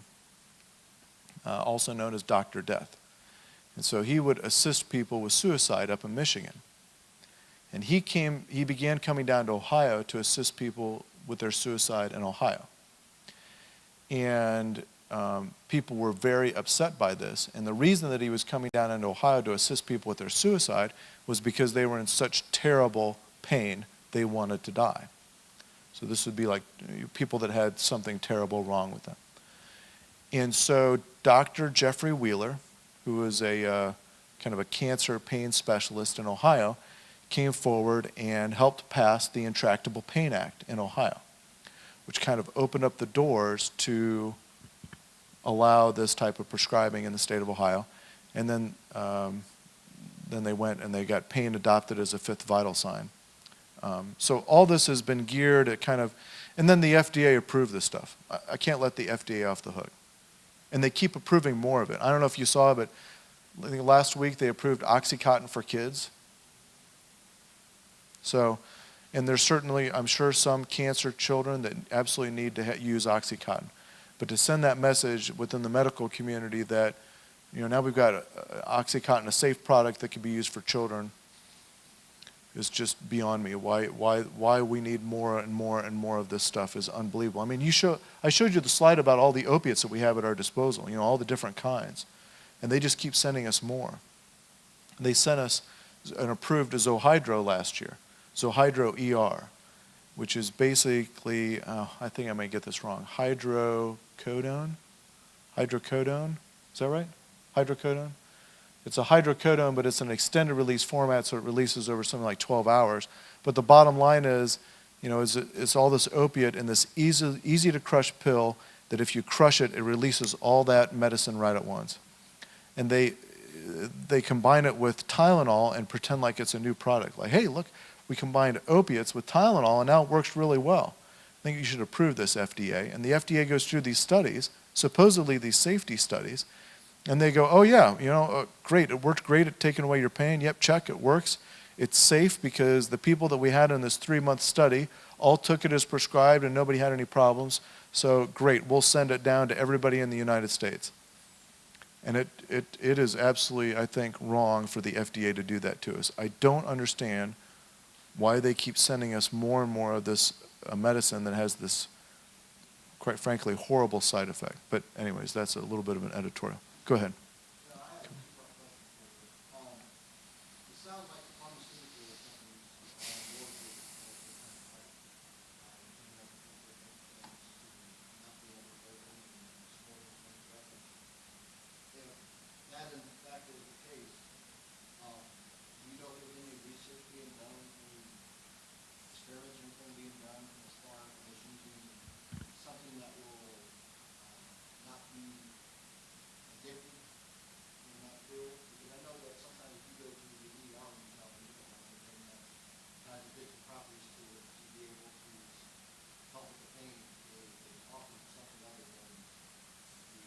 S2: also known as Dr. Death. And so he would assist people with suicide up in Michigan. And he began coming down to Ohio to assist people with their suicide in Ohio. And people were very upset by this. And the reason that he was coming down into Ohio to assist people with their suicide was because they were in such terrible pain, they wanted to die. So this would be like people that had something terrible wrong with them. And so Dr. Jeffrey Wheeler, who is a kind of a cancer pain specialist in Ohio, came forward and helped pass the Intractable Pain Act in Ohio, which kind of opened up the doors to allow this type of prescribing in the state of Ohio. And then they went and they got pain adopted as a fifth vital sign. So all this has been geared at kind of, and then the FDA approved this stuff. I can't let the FDA off the hook. And they keep approving more of it. I don't know if you saw, but I think last week they approved Oxycontin for kids. So, and there's certainly, I'm sure, some cancer children that absolutely need to use Oxycontin. But to send that message within the medical community that, now we've got Oxycontin, a safe product that can be used for children, is just beyond me. Why we need more and more and more of this stuff is unbelievable. I mean, I showed you the slide about all the opiates that we have at our disposal, all the different kinds. And they just keep sending us more. They sent us an approved Zohydro last year, Zohydro ER, which is basically, I think I may get this wrong, hydrocodone? Hydrocodone? Is that right? Hydrocodone? It's a hydrocodone, but it's an extended release format, so it releases over something like 12 hours. But the bottom line is, it's all this opiate in this easy to crush pill that if you crush it, it releases all that medicine right at once. And they combine it with Tylenol and pretend like it's a new product. Like, hey, look, we combined opiates with Tylenol and now it works really well. I think you should approve this, FDA. And the FDA goes through these studies, supposedly these safety studies, and they go, oh yeah, great, it worked great at taking away your pain. Yep, check, it works. It's safe because the people that we had in this 3-month study all took it as prescribed and nobody had any problems. So great, we'll send it down to everybody in the United States. And it is absolutely, I think, wrong for the FDA to do that to us. I don't understand why they keep sending us more and more of this medicine that has this, quite frankly, horrible side effect. But anyways, that's a little bit of an editorial. Go ahead.
S6: Yeah, I have a two-part question for you. It sounds like the pharmaceutical companies are on board with the kind of not be able to hold anything and store things better. If that in fact is the case, do you know if there's any research being done, any experiments or anything being done as far as using something that will not be addicted in that field? Because I know that sometimes if you go to the ER and you don't have anything that has addictive properties to it to be able to help with the pain, they offer something other than the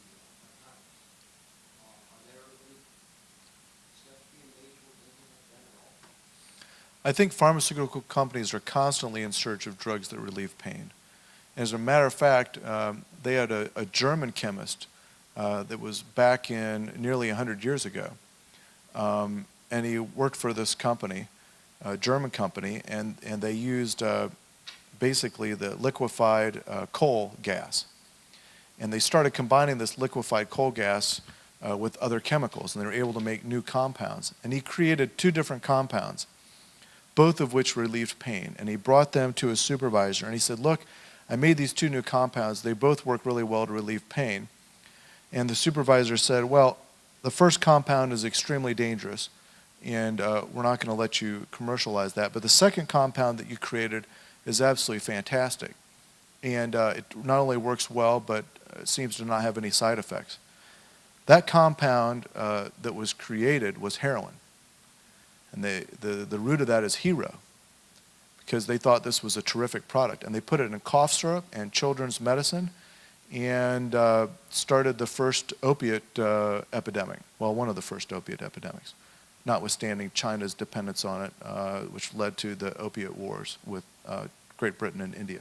S6: narcotics. Are there any steps being made towards anything like that at all?
S2: I think pharmaceutical companies are constantly in search of drugs that relieve pain. As a matter of fact, they had a German chemist that was back in nearly 100 years ago. And he worked for this company, a German company, and they used basically the liquefied coal gas. And they started combining this liquefied coal gas with other chemicals, and they were able to make new compounds. And he created 2 different compounds, both of which relieved pain. And he brought them to his supervisor, and he said, look, I made these 2 new compounds. They both work really well to relieve pain. And the supervisor said, well, the first compound is extremely dangerous, and we're not going to let you commercialize that. But the second compound that you created is absolutely fantastic. And it not only works well, but it seems to not have any side effects. That compound that was created was heroin. And the root of that is hero, because they thought this was a terrific product. And they put it in cough syrup and children's medicine and started the first opiate epidemic. Well, one of the first opiate epidemics, notwithstanding China's dependence on it, which led to the opiate wars with Great Britain and India.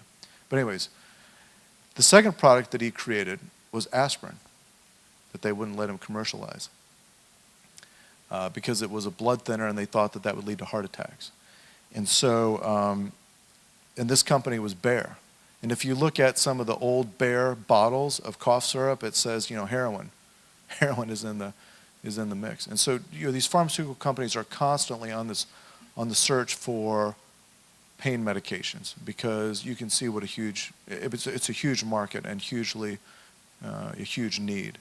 S2: But anyways, the second product that he created was aspirin that they wouldn't let him commercialize because it was a blood thinner and they thought that that would lead to heart attacks. And so, and this company was Bayer. And if you look at some of the old Bayer bottles of cough syrup, it says, heroin. Heroin is in the mix. And so, these pharmaceutical companies are constantly on the search for pain medications because you can see what it's a huge market and hugely a huge need.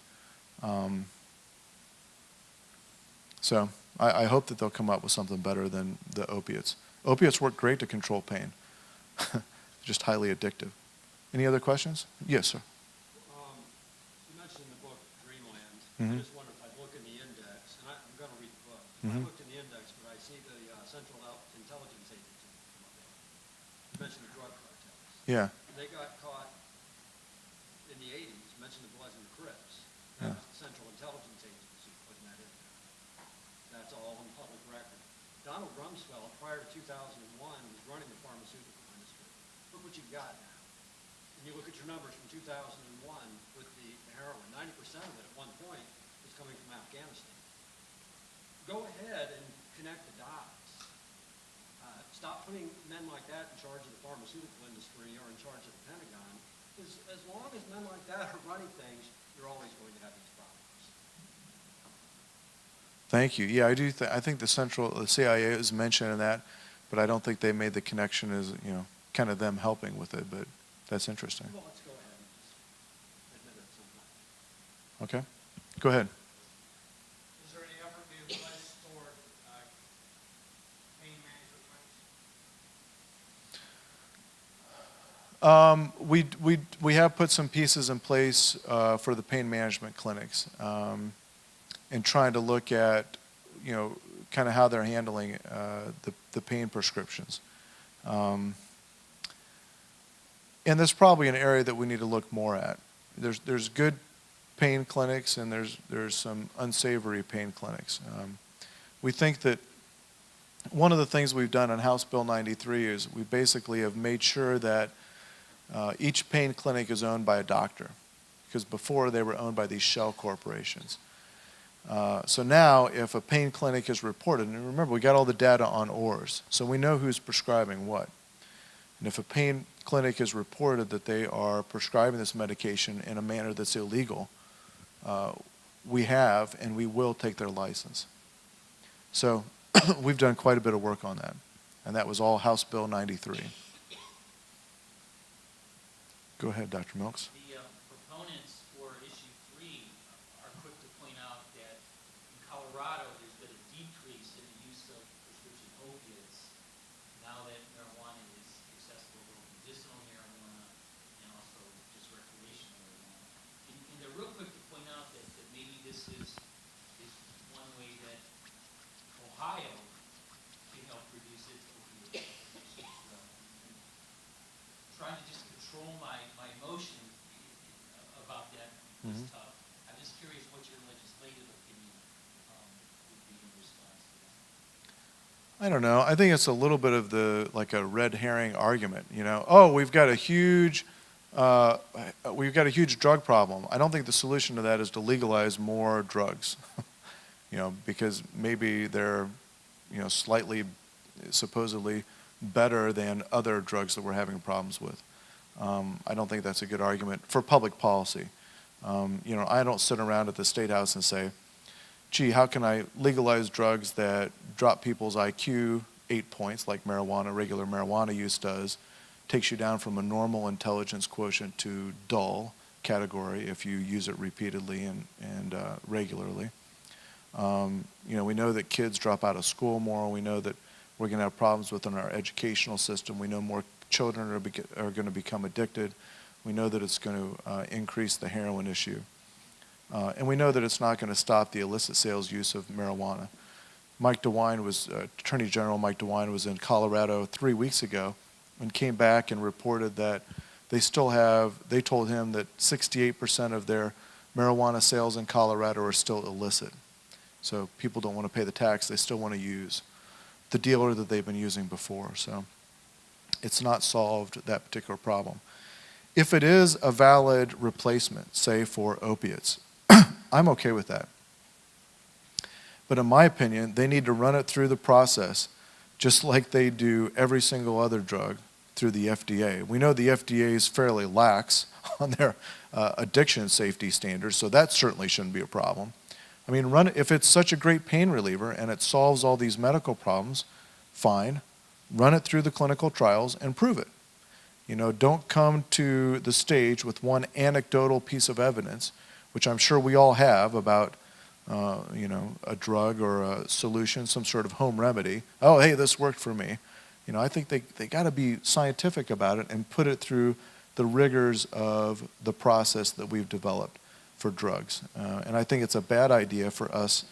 S2: So I hope that they'll come up with something better than the opiates. Opiates work great to control pain, just highly addictive. Any other questions? Yes, sir.
S4: You mentioned in the book Dreamland.
S2: Mhm.
S4: I just wonder if I look in the index, and I'm going to read the book. I
S2: Mhm.
S4: looked in the index, but I see the Central Intelligence Agency come up there. You mentioned the drug cartels.
S2: Yeah.
S4: They got caught in the 80s. You mentioned the Bloods and the Crips.
S2: Yeah.
S4: That was the Central Intelligence Agency putting that in there. That's all on public record. Donald Rumsfeld, prior to 2001, was running the pharmaceutical industry. Look what you've got now. And you look at your numbers from 2001 with the heroin, 90% of it at one point was coming from Afghanistan. Go ahead and connect the dots. Stop putting men like that in charge of the pharmaceutical industry or in charge of the Pentagon. Because as long as men like that are running things, you're always going to have these problems.
S2: Thank you. Yeah, I do. I think the CIA is mentioned in that, but I don't think they made the connection as kind of them helping with it. But that's interesting.
S4: Well, let's go ahead and just admit it sometime.
S2: Okay, go ahead.
S7: Is there any effort being placed toward pain management clinics?
S2: We have put some pieces in place for the pain management clinics, and trying to look at kind of how they're handling the pain prescriptions. And there's probably an area that we need to look more at. There's good pain clinics and there's some unsavory pain clinics. We think that one of the things we've done on House Bill 93 is we basically have made sure that each pain clinic is owned by a doctor, because before they were owned by these shell corporations. So now if a pain clinic is reported, and remember we got all the data on ORs, so we know who's prescribing what. And if a pain clinic is reported that they are prescribing this medication in a manner that's illegal, we have and we will take their license. So we've done quite a bit of work on that. And that was all House Bill 93. Go ahead, Dr. Milks.
S1: The proponents for issue 3 are quick to point out that in Colorado there's been a decrease in the use of prescription opiates now that marijuana is accessible, both medicinal marijuana and also just recreational marijuana. And they're real quick to point out that maybe this is one way that Ohio can help reduce its opioid use as well. Trying to just control my emotion about that is tough. I'm just curious what your legislative opinion would be in response to that.
S2: I don't know. I think it's a little bit of like a red herring argument. Oh, we've got a huge drug problem. I don't think the solution to that is to legalize more drugs. Because maybe they're slightly supposedly better than other drugs that we're having problems with. I don't think that's a good argument for public policy. I don't sit around at the State House and say, gee, how can I legalize drugs that drop people's IQ 8 points like regular marijuana use does, takes you down from a normal intelligence quotient to dull category if you use it repeatedly and regularly. We know that kids drop out of school more. We know that we're going to have problems within our educational system. We know more children are going to become addicted. We know that it's going to increase the heroin issue. And we know that it's not going to stop the illicit sales use of marijuana. Attorney General Mike DeWine was in Colorado 3 weeks ago and came back and reported that they told him that 68% of their marijuana sales in Colorado are still illicit. So people don't want to pay the tax, they still want to use the dealer that they've been using before. So it's not solved that particular problem. If it is a valid replacement, say for opiates, I'm okay with that. But in my opinion, they need to run it through the process just like they do every single other drug through the FDA. We know the FDA is fairly lax on their addiction safety standards, so that certainly shouldn't be a problem. I mean, if it's such a great pain reliever and it solves all these medical problems, fine. Run it through the clinical trials and prove it. Don't come to the stage with one anecdotal piece of evidence, which I'm sure we all have about, a drug or a solution, some sort of home remedy. Oh, hey, this worked for me. I think they got to be scientific about it and put it through the rigors of the process that we've developed for drugs. And I think it's a bad idea for us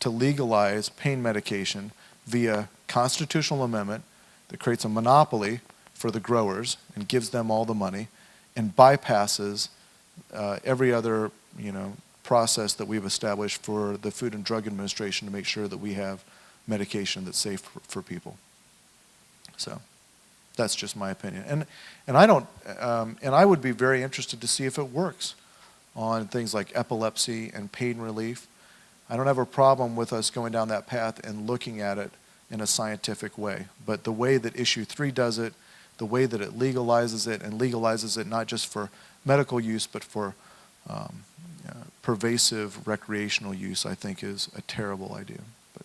S2: to legalize pain medication via constitutional amendment that creates a monopoly for the growers and gives them all the money and bypasses every other process that we've established for the Food and Drug Administration to make sure that we have medication that's safe for people. So that's just my opinion. And I would be very interested to see if it works on things like epilepsy and pain relief. I don't have a problem with us going down that path and looking at it in a scientific way. But the way that Issue 3 does it, the way that it legalizes it, and legalizes it not just for medical use but for pervasive recreational use, I think is a terrible idea. But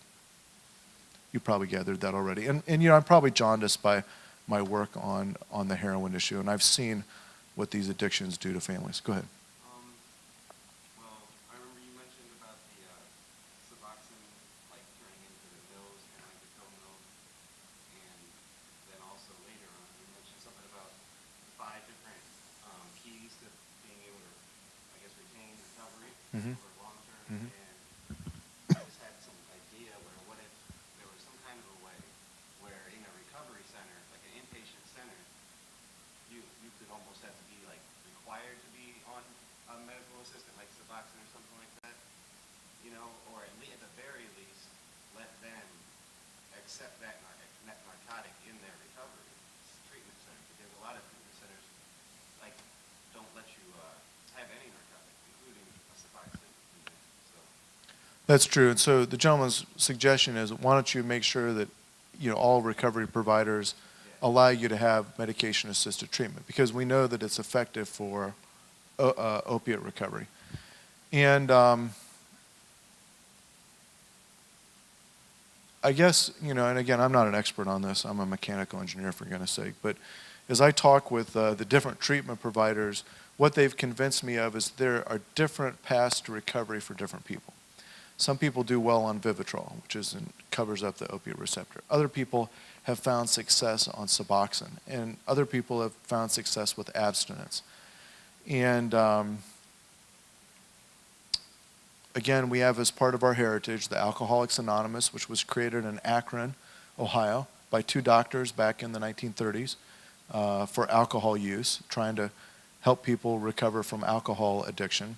S2: you probably gathered that already. And I'm probably jaundiced by my work on the heroin issue, and I've seen what these addictions do to families. Go ahead.
S3: Well, I remember you mentioned about the Suboxone, like turning into the pills, kind of like the pill mill, and then also later on you mentioned something about 5 different keys to being able to, I guess, retain recovery
S2: Mhm.
S3: for long term.
S2: Mhm.
S3: And I just had some idea where what if there was some kind of a way where in a recovery center, like an inpatient center, you could almost have to be like required to be on a medical assistant like Suboxone or something like that, or at the very least let them accept that narcotic in their recovery treatment center, because a lot of treatment centers like don't let you have any narcotic, including a Suboxone. So
S2: That's true. And so the gentleman's suggestion is, why don't you make sure that all recovery providers allow you to have medication-assisted treatment, because we know that it's effective for opiate recovery. And I guess, and again, I'm not an expert on this. I'm a mechanical engineer, for goodness sake. But as I talk with the different treatment providers, what they've convinced me of is there are different paths to recovery for different people. Some people do well on Vivitrol, which covers up the opiate receptor. Other people have found success on Suboxone, and other people have found success with abstinence. And again, we have as part of our heritage the Alcoholics Anonymous, which was created in Akron, Ohio, by 2 doctors back in the 1930s for alcohol use, trying to help people recover from alcohol addiction.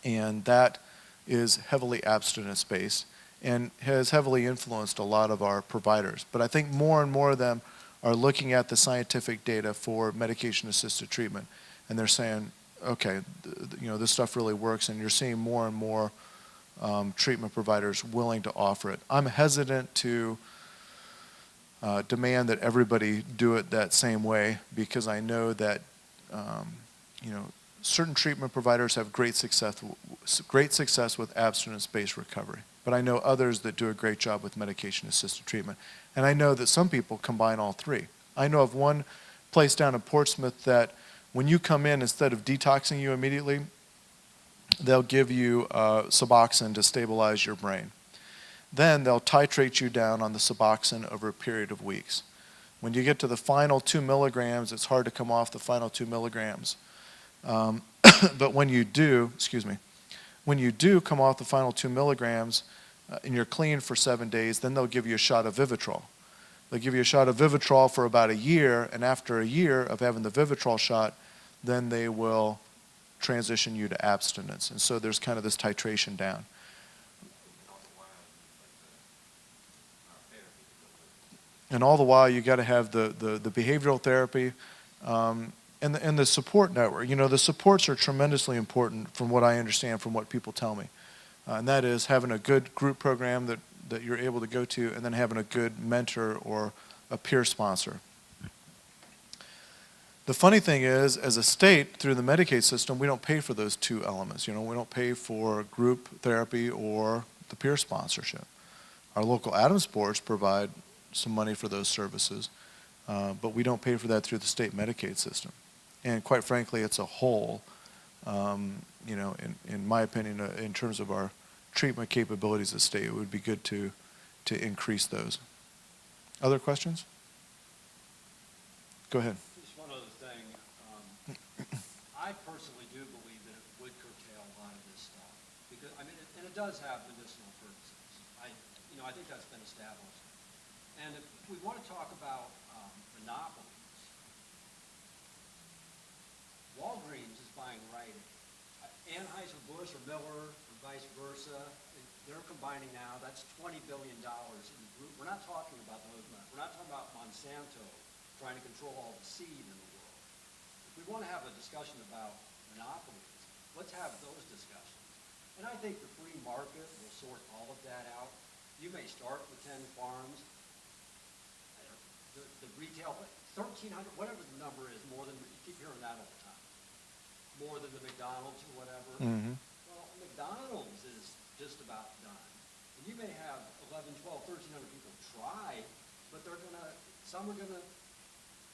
S2: And that is heavily abstinence-based and has heavily influenced a lot of our providers. But I think more and more of them are looking at the scientific data for medication-assisted treatment, and they're saying, okay, this stuff really works, and you're seeing more and more treatment providers willing to offer it. I'm hesitant to demand that everybody do it that same way, because I know that certain treatment providers have great success with abstinence-based recovery. But I know others that do a great job with medication-assisted treatment. And I know that some people combine all 3. I know of one place down in Portsmouth that when you come in, instead of detoxing you immediately, they'll give you Suboxone to stabilize your brain. Then they'll titrate you down on the Suboxone over a period of weeks. When you get to the final 2 milligrams, it's hard to come off the final 2 milligrams. But when you do come off the final 2 milligrams and you're clean for 7 days, then they'll give you a shot of Vivitrol. They'll give you a shot of Vivitrol for about a year, and after a year of having the Vivitrol shot, then they will transition you to abstinence. And so there's kind of this titration down. And all the while, you got to have the behavioral therapy and the support network. The supports are tremendously important from what I understand, from what people tell me. And that is having a good group program that you're able to go to, and then having a good mentor or a peer sponsor. The funny thing is, as a state, through the Medicaid system, we don't pay for those 2 elements. We don't pay for group therapy or the peer sponsorship. Our local Adams boards provide some money for those services. but we don't pay for that through the state Medicaid system. And quite frankly, it's a hole, in my opinion, in terms of our treatment capabilities as a state. It would be good to increase those. Other questions? Go ahead.
S8: Just one other thing. I personally do believe that it would curtail a lot of this stuff. Because, I mean, and it does have medicinal purposes. I think that's been established. And if we want to talk about monopolies, Walgreens is buying Rite Aid. Anheuser-Busch or Miller or vice versa, they're combining now. That's $20 billion. We're not talking about those. We're not talking about Monsanto trying to control all the seed in the world. If we want to have a discussion about monopolies, let's have those discussions. And I think the free market will sort all of that out. You may start with 10 farms. The retail, 1,300, whatever the number is, more than, you keep hearing that all the time. More than the McDonald's or whatever.
S2: Mm-hmm.
S8: Well, McDonald's is just about done. And you may have 11, 12, 1,300 people try, but some are gonna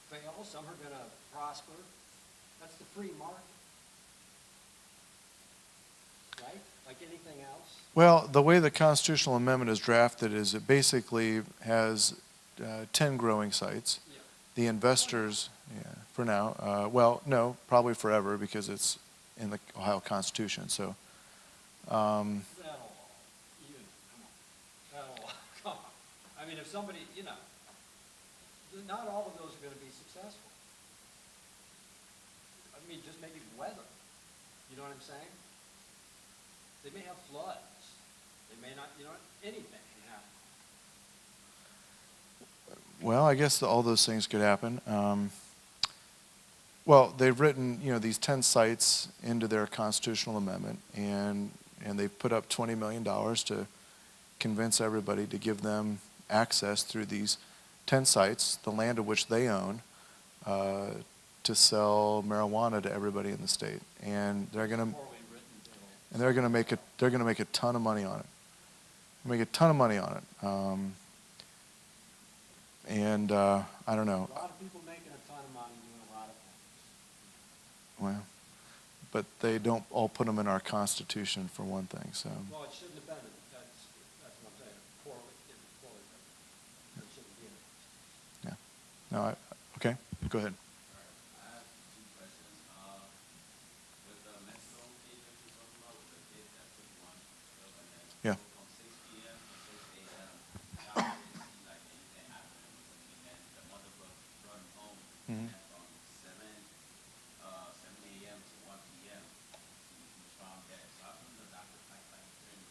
S8: fail, some are gonna prosper. That's the free market. Right? Like anything else?
S2: Well, the way the constitutional amendment is drafted is it basically has 10 growing sites.
S8: Yeah.
S2: The investors, for now, well, no, probably forever because it's in the Ohio Constitution. So,
S8: That'll all. That'll all. Come on. I mean, if somebody, not all of those are going to be successful. I mean, just maybe weather. You know what I'm saying? They may have floods. They may not, anything can happen.
S2: well, I guess all those things could happen. Well, they've written, these 10 sites into their constitutional amendment, and they've put up $20 million to convince everybody to give them access through these 10 sites, the land of which they own, to sell marijuana to everybody in the state, and they're going to make a ton of money on it. Make a ton of money on it, and I don't know.
S8: A lot of people making a ton of money doing a lot of things.
S2: Well, but they don't all put them in our Constitution for one thing. So.
S8: Well, it shouldn't have been. That's what I'm saying. Poorly written. It shouldn't be in it.
S2: Yeah. No. Okay. Go ahead.
S3: I have two questions. With the mental age that you're talking about, with the kid that took one, and then
S2: Yeah.
S3: from 6 p.m. to 6 a.m., how did it see like anything happening with him? And then the mother brought him home,
S2: Mhm.
S3: and from 7 a.m. to 1 p.m., he was found dead. So how come the doctor couldn't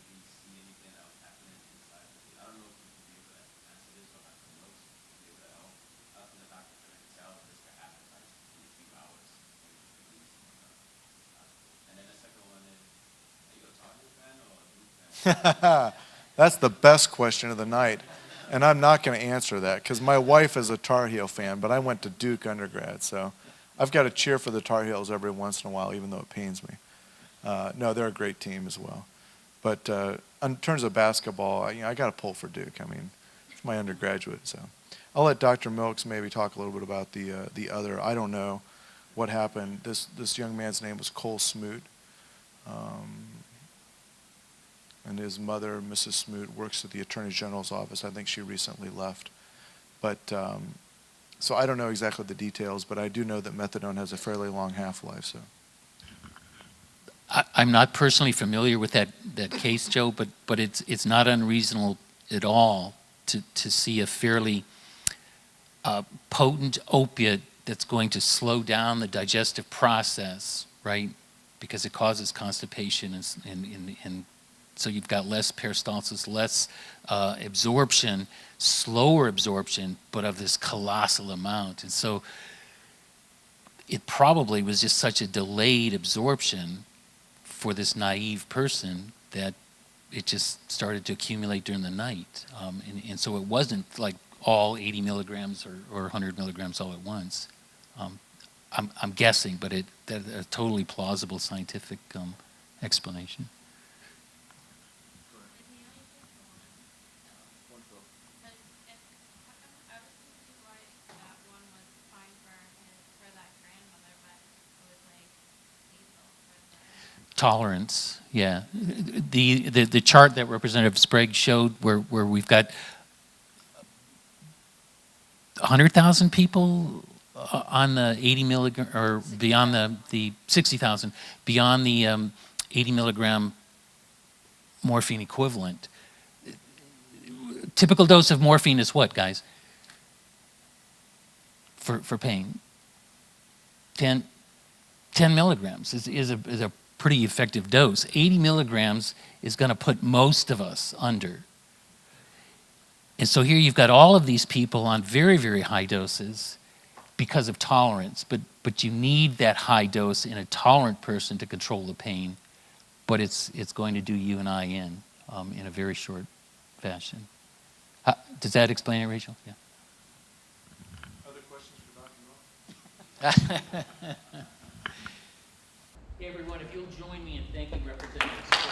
S3: really see anything that was happening inside the kid? I don't know if you could be able to answer this or like the notes to be able to help. How come the doctor couldn't tell this could happen like in a few hours? And then the second one is, are you a Tar-Heel fan or a Duke fan?
S2: That's the best question of the night, and I'm not going to answer that because my wife is a Tar Heel fan, but I went to Duke undergrad, so I've got to cheer for the Tar Heels every once in a while, even though it pains me. No, they're a great team as well. But in terms of basketball, I got to pull for Duke. I mean, it's my undergraduate, so I'll let Dr. Milks maybe talk a little bit about the other. I don't know what happened. This young man's name was Cole Smoot. And his mother, Mrs. Smoot, works at the Attorney General's office. I think she recently left. But so I don't know exactly the details, but I do know that methadone has a fairly long half-life. So
S1: I'm not personally familiar with that case, Joe, but it's not unreasonable at all to see a fairly potent opiate that's going to slow down the digestive process, right? Because it causes constipation and so you've got less peristalsis, less absorption, slower absorption, but of this colossal amount. And so it probably was just such a delayed absorption for this naive person that it just started to accumulate during the night. And so it wasn't like all 80 milligrams or 100 milligrams all at once. I'm guessing, but that's a totally plausible scientific explanation.
S5: I was thinking like that one
S1: Tolerance, yeah. The chart that Representative Sprague showed where we've got 100,000 people on the 80 milligram, or beyond the 60,000, beyond the 80 milligram morphine equivalent. Typical dose of morphine is what, guys? For pain? 10 milligrams is a pretty effective dose. 80 milligrams is going to put most of us under. And so here you've got all of these people on very, very high doses because of tolerance, but you need that high dose in a tolerant person to control the pain, but it's going to do you and I in a very short fashion. Does that explain it, Rachel? Yeah.
S2: Other questions for Dr. Moore?
S1: Hey everyone, if you'll join me in thanking Representative Sprague.